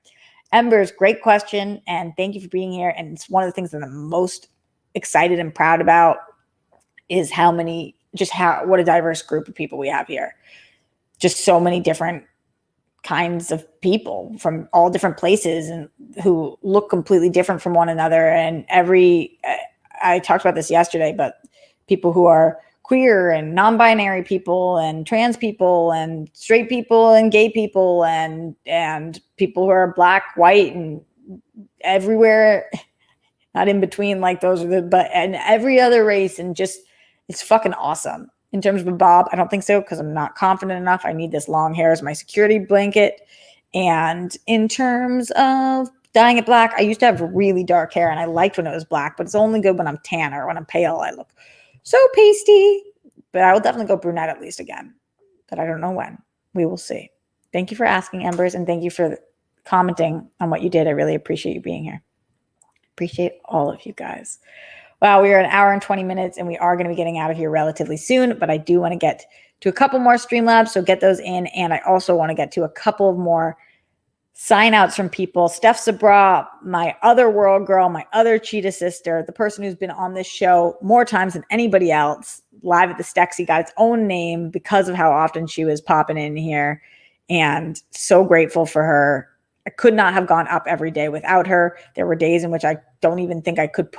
Embers, great question. And thank you for being here. And it's one of the things that I'm most excited and proud about is what a diverse group of people we have here. Just so many different kinds of people from all different places and who look completely different from one another. And I talked about this yesterday, but people who are queer and non-binary people and trans people and straight people and gay people and people who are Black, white, and everywhere, not in between, like those are and every other race, and just, it's fucking awesome. In terms of a bob, I don't think so, because I'm not confident enough. I need this long hair as my security blanket. And in terms of dyeing it black, I used to have really dark hair, and I liked when it was black, but it's only good when I'm tan, or when I'm pale. I look so pasty. But I will definitely go brunette at least again. But I don't know when. We will see. Thank you for asking, Embers, and thank you for commenting on what you did. I really appreciate you being here. Appreciate all of you guys. Wow, we are an hour and 20 minutes, and we are going to be getting out of here relatively soon, but I do want to get to a couple more Streamlabs, so get those in, and I also want to get to a couple of more sign-outs from people. Steph Sabra, my other world girl, my other cheetah sister, the person who's been on this show more times than anybody else, live at the Stexy, got its own name because of how often she was popping in here, and so grateful for her. I could not have gone up every day without her. There were days in which I don't even think I could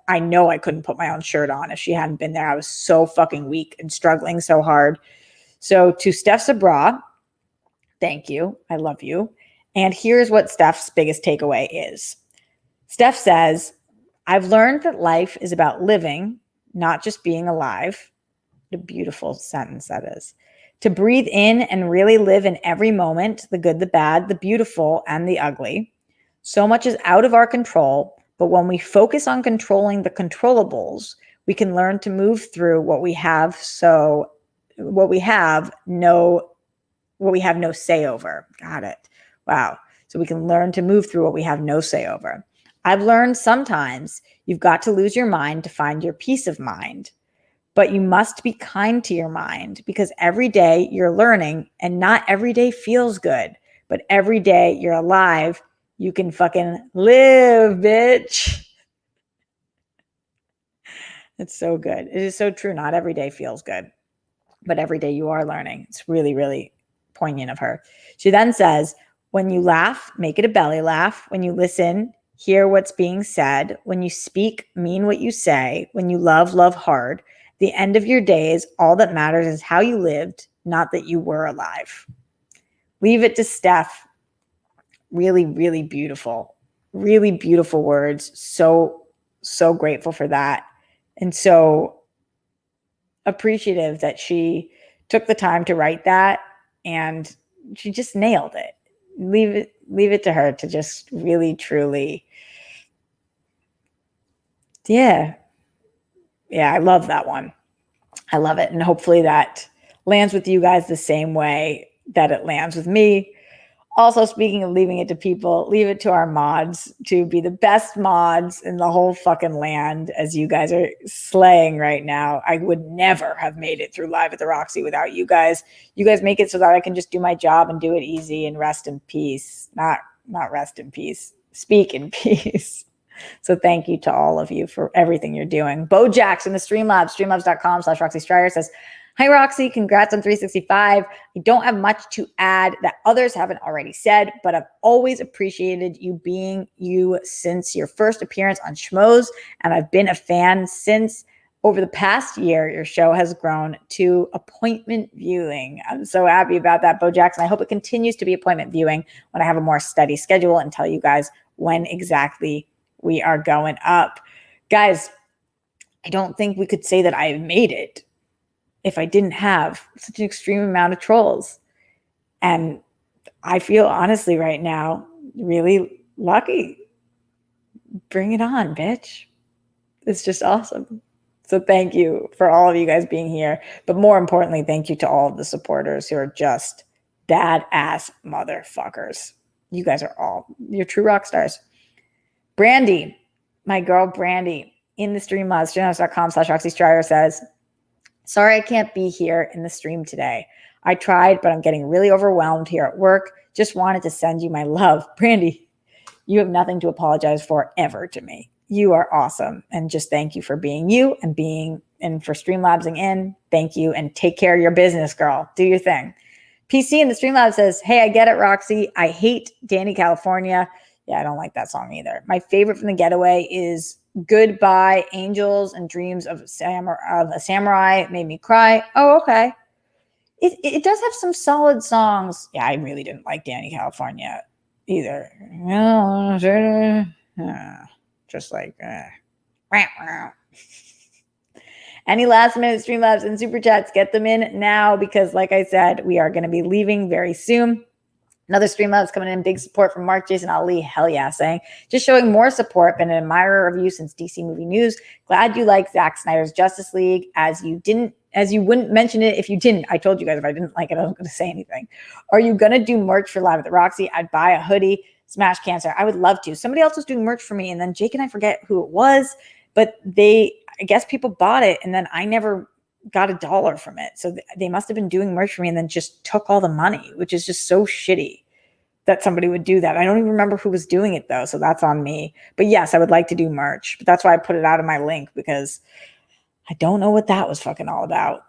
I know I couldn't put my own shirt on if she hadn't been there. I was so fucking weak and struggling so hard. So to Steph Sabra, thank you. I love you. And here's what Steph's biggest takeaway is. Steph says, I've learned that life is about living, not just being alive. A beautiful sentence that is. To breathe in and really live in every moment, the good, the bad, the beautiful, and the ugly. So much is out of our control, but when we focus on controlling the controllables, we can learn to move through what we have no say over. Got it. Wow. So we can learn to move through what we have no say over. I've learned sometimes you've got to lose your mind to find your peace of mind. But you must be kind to your mind because every day you're learning and not every day feels good. But every day you're alive, you can fucking live, bitch. It's so good. It is so true. Not every day feels good, but every day you are learning. It's really, really poignant of her. She then says, when you laugh, make it a belly laugh. When you listen, hear what's being said. When you speak, mean what you say. When you love, love hard. The end of your days, all that matters is how you lived, not that you were alive. Leave it to Steph. Really, really beautiful words. So, so grateful for that. And so appreciative that she took the time to write that and she just nailed it. Leave it to her to just really, truly. Yeah, I love that one. I love it. And hopefully that lands with you guys the same way that it lands with me. Also, speaking of leaving it to people, leave it to our mods to be the best mods in the whole fucking land as you guys are slaying right now. I would never have made it through Live at the Roxy without you guys. You guys make it so that I can just do my job and do it easy and rest in peace. Not rest in peace. Speak in peace. So thank you to all of you for everything you're doing. Bo Jax in the Streamlabs, streamlabs.com/Roxy Strider says, hi, Roxy. Congrats on 365. I don't have much to add that others haven't already said, but I've always appreciated you being you since your first appearance on Schmoes, and I've been a fan since. Over the past year, your show has grown to appointment viewing. I'm so happy about that, Bo Jackson. I hope it continues to be appointment viewing when I have a more steady schedule and tell you guys when exactly we are going up. Guys, I don't think we could say that I made it if I didn't have such an extreme amount of trolls. And I feel honestly right now really lucky. Bring it on, bitch. It's just awesome. So thank you for all of you guys being here. But more importantly, thank you to all of the supporters who are just badass motherfuckers. You guys are you're true rock stars. Brandy, my girl Brandy, in the Streamlabs, streamlabs.com/Roxy Strider says, sorry I can't be here in the stream today. I tried, but I'm getting really overwhelmed here at work. Just wanted to send you my love. Brandy, you have nothing to apologize for ever to me. You are awesome. And just thank you for being you and for Streamlabsing in. Thank you. And take care of your business, girl. Do your thing. PC in the Streamlabs says, hey, I get it, Roxy. I hate Danny California. Yeah, I don't like that song either. My favorite from The Getaway is Goodbye, Angels and Dreams of a Samurai. It made me cry. Oh, okay. It does have some solid songs. Yeah, I really didn't like Danny California either. Just like, any last minute Streamlabs and Super Chats, get them in now because like I said, we are going to be leaving very soon. Another Streamlabs coming in, big support from Mark Jason Ali. Hell yeah, saying, just showing more support, been an admirer of you since DC Movie News. Glad you like Zack Snyder's Justice League as you wouldn't mention it if you didn't. I told you guys if I didn't like it, I wasn't going to say anything. Are you going to do merch for Live at the Roxy? I'd buy a hoodie, Smash Cancer. I would love to. Somebody else was doing merch for me and then Jake and I forget who it was, but I guess people bought it and then I never got $1 from it. So they must have been doing merch for me and then just took all the money, which is just so shitty that somebody would do that. I don't even remember who was doing it though. So that's on me. But yes, I would like to do merch, but that's why I put it out of my link because I don't know what that was fucking all about.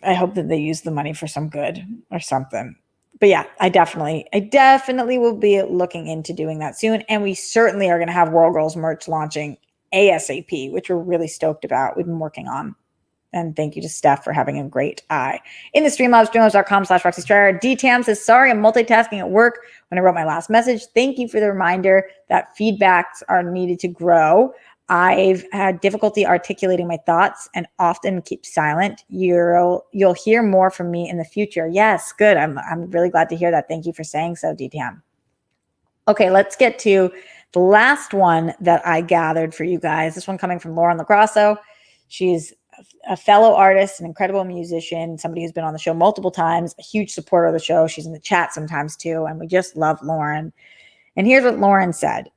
I hope that they use the money for some good or something. But yeah, I definitely will be looking into doing that soon. And we certainly are going to have World Girls merch launching ASAP, which we're really stoked about. We've been working on. And thank you to Steph for having a great eye. In the Streamlabs, streamlabs.com/Roxy Striar. D-Tam says, sorry, I'm multitasking at work when I wrote my last message. Thank you for the reminder that feedbacks are needed to grow. I've had difficulty articulating my thoughts and often keep silent. You'll hear more from me in the future. Yes, good. I'm really glad to hear that. Thank you for saying so, D-Tam. Okay, let's get to the last one that I gathered for you guys. This one coming from Lauren Lagrasso. She's a fellow artist, an incredible musician, somebody who's been on the show multiple times, a huge supporter of the show. She's in the chat sometimes too, and we just love Lauren. And here's what Lauren said.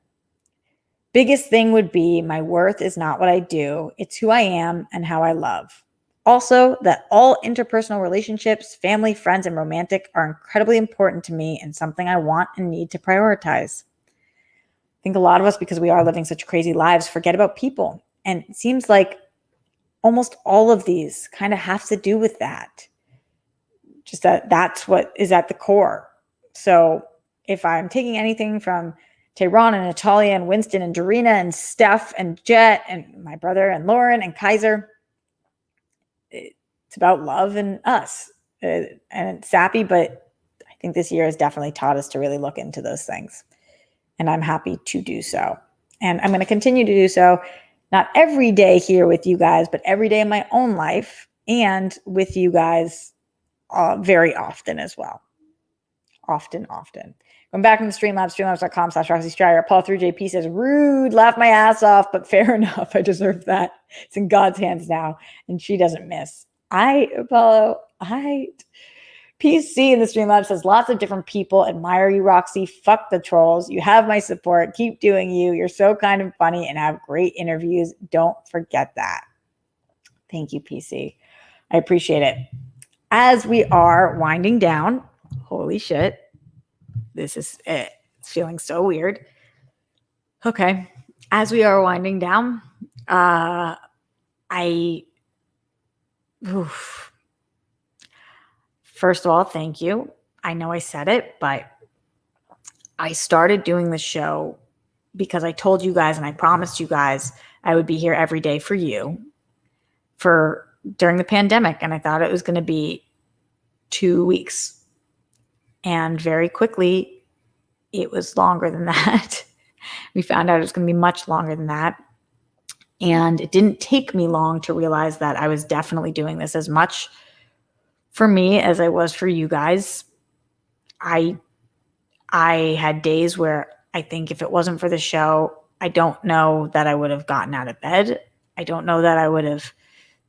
Biggest thing would be my worth is not what I do. It's who I am and how I love. Also, that all interpersonal relationships, family, friends, and romantic are incredibly important to me and something I want and need to prioritize. I think a lot of us, because we are living such crazy lives, forget about people. And it seems like almost all of these kind of have to do with that. Just that's what is at the core. So if I'm taking anything from Tehran and Natalia and Winston and Dorina and Steph and Jet and my brother and Lauren and Kaiser, it's about love and us. And it's sappy, but I think this year has definitely taught us to really look into those things. And I'm happy to do so. And I'm going to continue to do so, not every day here with you guys, but every day in my own life and with you guys very often as well. Often. Going back from the Streamlabs, streamlabs.com/Roxy Striar. Paul through JP says, rude, laugh my ass off, but fair enough. I deserve that. It's in God's hands now, and she doesn't miss. PC in the Streamlabs says, lots of different people admire you, Roxy. Fuck the trolls. You have my support. Keep doing you. You're so kind and funny and have great interviews. Don't forget that. Thank you, PC. I appreciate it. As we are winding down, holy shit, this is it. It's feeling so weird. Okay. As we are winding down, first of all, thank you. I know I said it, but I started doing the show because I told you guys and I promised you guys I would be here every day for you during the pandemic. And I thought it was going to be 2 weeks. And very quickly, it was longer than that. We found out it was going to be much longer than that. And it didn't take me long to realize that I was definitely doing this as much for me as I was for you guys. I had days where I think if it wasn't for the show, I don't know that I would have gotten out of bed. I don't know that I would have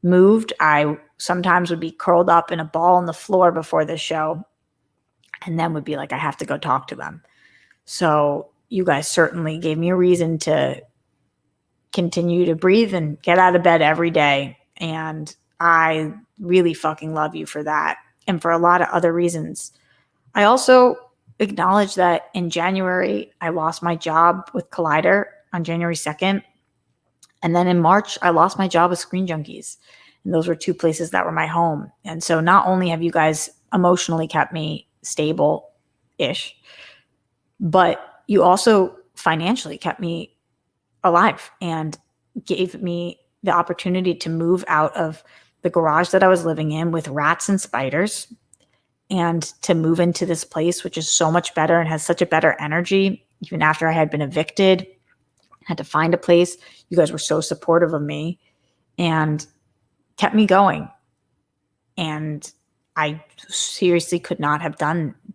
moved. I sometimes would be curled up in a ball on the floor before the show and then would be like, I have to go talk to them. So you guys certainly gave me a reason to continue to breathe and get out of bed every day. And I really fucking love you for that. And for a lot of other reasons. I also acknowledge that in January, I lost my job with Collider on January 2nd. And then in March, I lost my job with Screen Junkies. And those were two places that were my home. And so not only have you guys emotionally kept me stable-ish, but you also financially kept me alive and gave me the opportunity to move out of the garage that I was living in with rats and spiders and to move into this place, which is so much better and has such a better energy. Even after I had been evicted, had to find a place. You guys were so supportive of me and kept me going. And I seriously could not have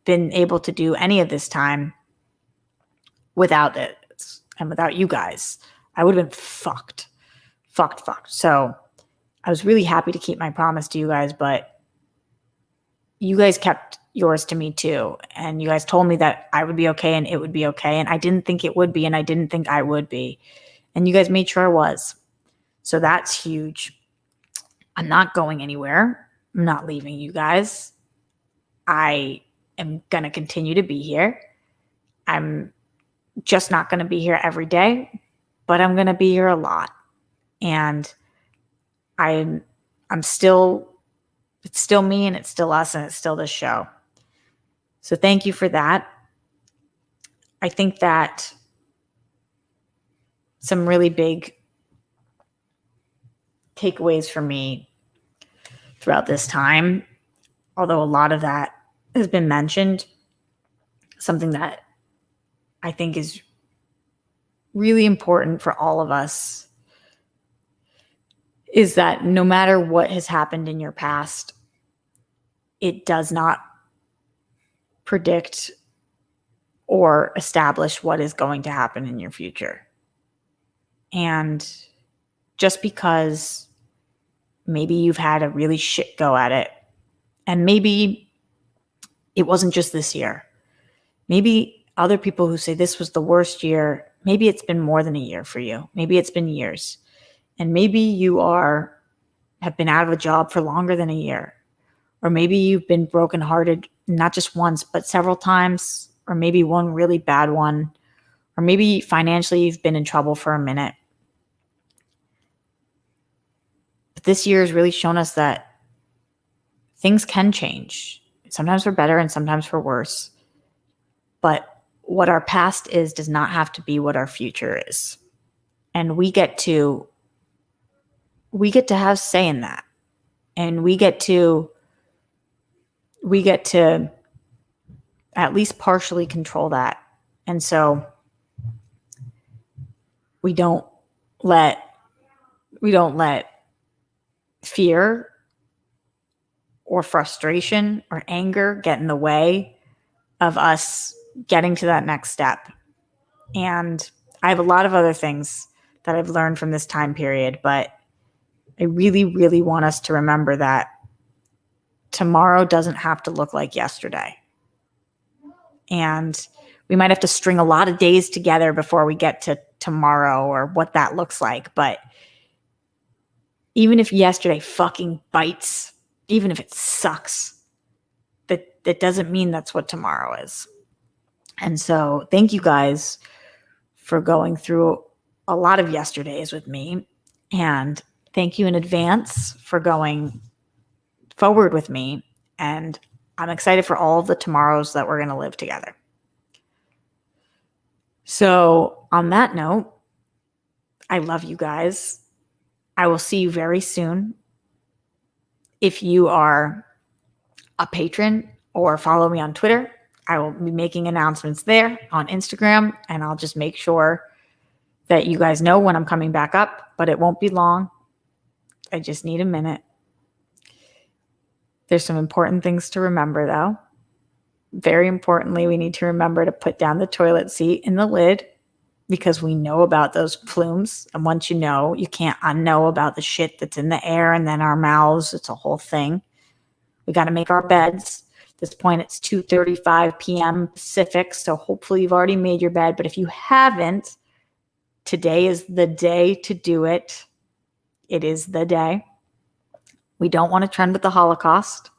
been able to do any of this time without it and without you guys. I would have been fucked. So I was really happy to keep my promise to you guys, but you guys kept yours to me too. And you guys told me that I would be okay and it would be okay. And I didn't think it would be, and I didn't think I would be. And you guys made sure I was. So that's huge. I'm not going anywhere. I'm not leaving you guys. I am going to continue to be here. I'm just not going to be here every day, but I'm going to be here a lot. And I'm still, it's still me and it's still us and it's still this show. So thank you for that. I think that some really big takeaways for me throughout this time, although a lot of that has been mentioned. Something that I think is really important for all of us is that no matter what has happened in your past, it does not predict or establish what is going to happen in your future. And just because maybe you've had a really shit go at it, and maybe it wasn't just this year, maybe other people who say this was the worst year, maybe it's been more than a year for you. Maybe it's been years. And maybe you have been out of a job for longer than a year. Or maybe you've been brokenhearted, not just once, but several times, or maybe one really bad one. Or maybe financially you've been in trouble for a minute. But this year has really shown us that things can change. Sometimes for better and sometimes for worse. But what our past is does not have to be what our future is. And we get to have say in that. And we get to at least partially control that. And so we don't let fear or frustration or anger get in the way of us getting to that next step. And I have a lot of other things that I've learned from this time period, but I really, really want us to remember that tomorrow doesn't have to look like yesterday. And we might have to string a lot of days together before we get to tomorrow or what that looks like. But even if yesterday fucking bites, even if it sucks, that doesn't mean that's what tomorrow is. And so thank you guys for going through a lot of yesterdays with me. And thank you in advance for going forward with me. And I'm excited for all of the tomorrows that we're going to live together. So on that note, I love you guys. I will see you very soon. If you are a patron or follow me on Twitter, I will be making announcements there on Instagram, and I'll just make sure that you guys know when I'm coming back up, but it won't be long. I just need a minute. There's some important things to remember, though. Very importantly, we need to remember to put down the toilet seat in the lid because we know about those plumes. And once you know, you can't unknow about the shit that's in the air and then our mouths. It's a whole thing. We got to make our beds. At this point, it's 2:35 p.m. Pacific, so hopefully you've already made your bed. But if you haven't, today is the day to do it. It is the day. We don't want to trend with the Holocaust.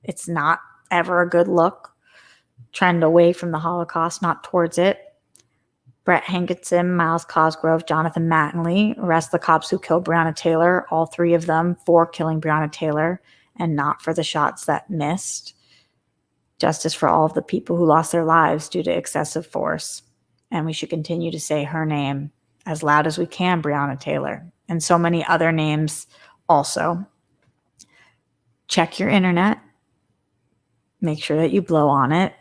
It's not ever a good look. Trend away from the Holocaust, not towards it. Brett Hankinson, Miles Cosgrove, Jonathan Mattingly, arrest the cops who killed Breonna Taylor, all three of them for killing Breonna Taylor and not for the shots that missed. Justice for all of the people who lost their lives due to excessive force. And we should continue to say her name as loud as we can, Breonna Taylor, and so many other names also. Check your internet. Make sure that you blow on it.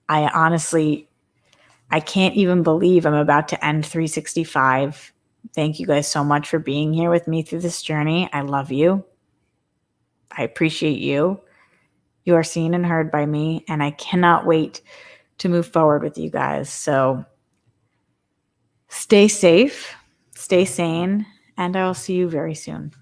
I can't even believe I'm about to end 365. Thank you guys so much for being here with me through this journey. I love you. I appreciate you. You are seen and heard by me, and I cannot wait to move forward with you guys. So stay safe, stay sane, and I will see you very soon.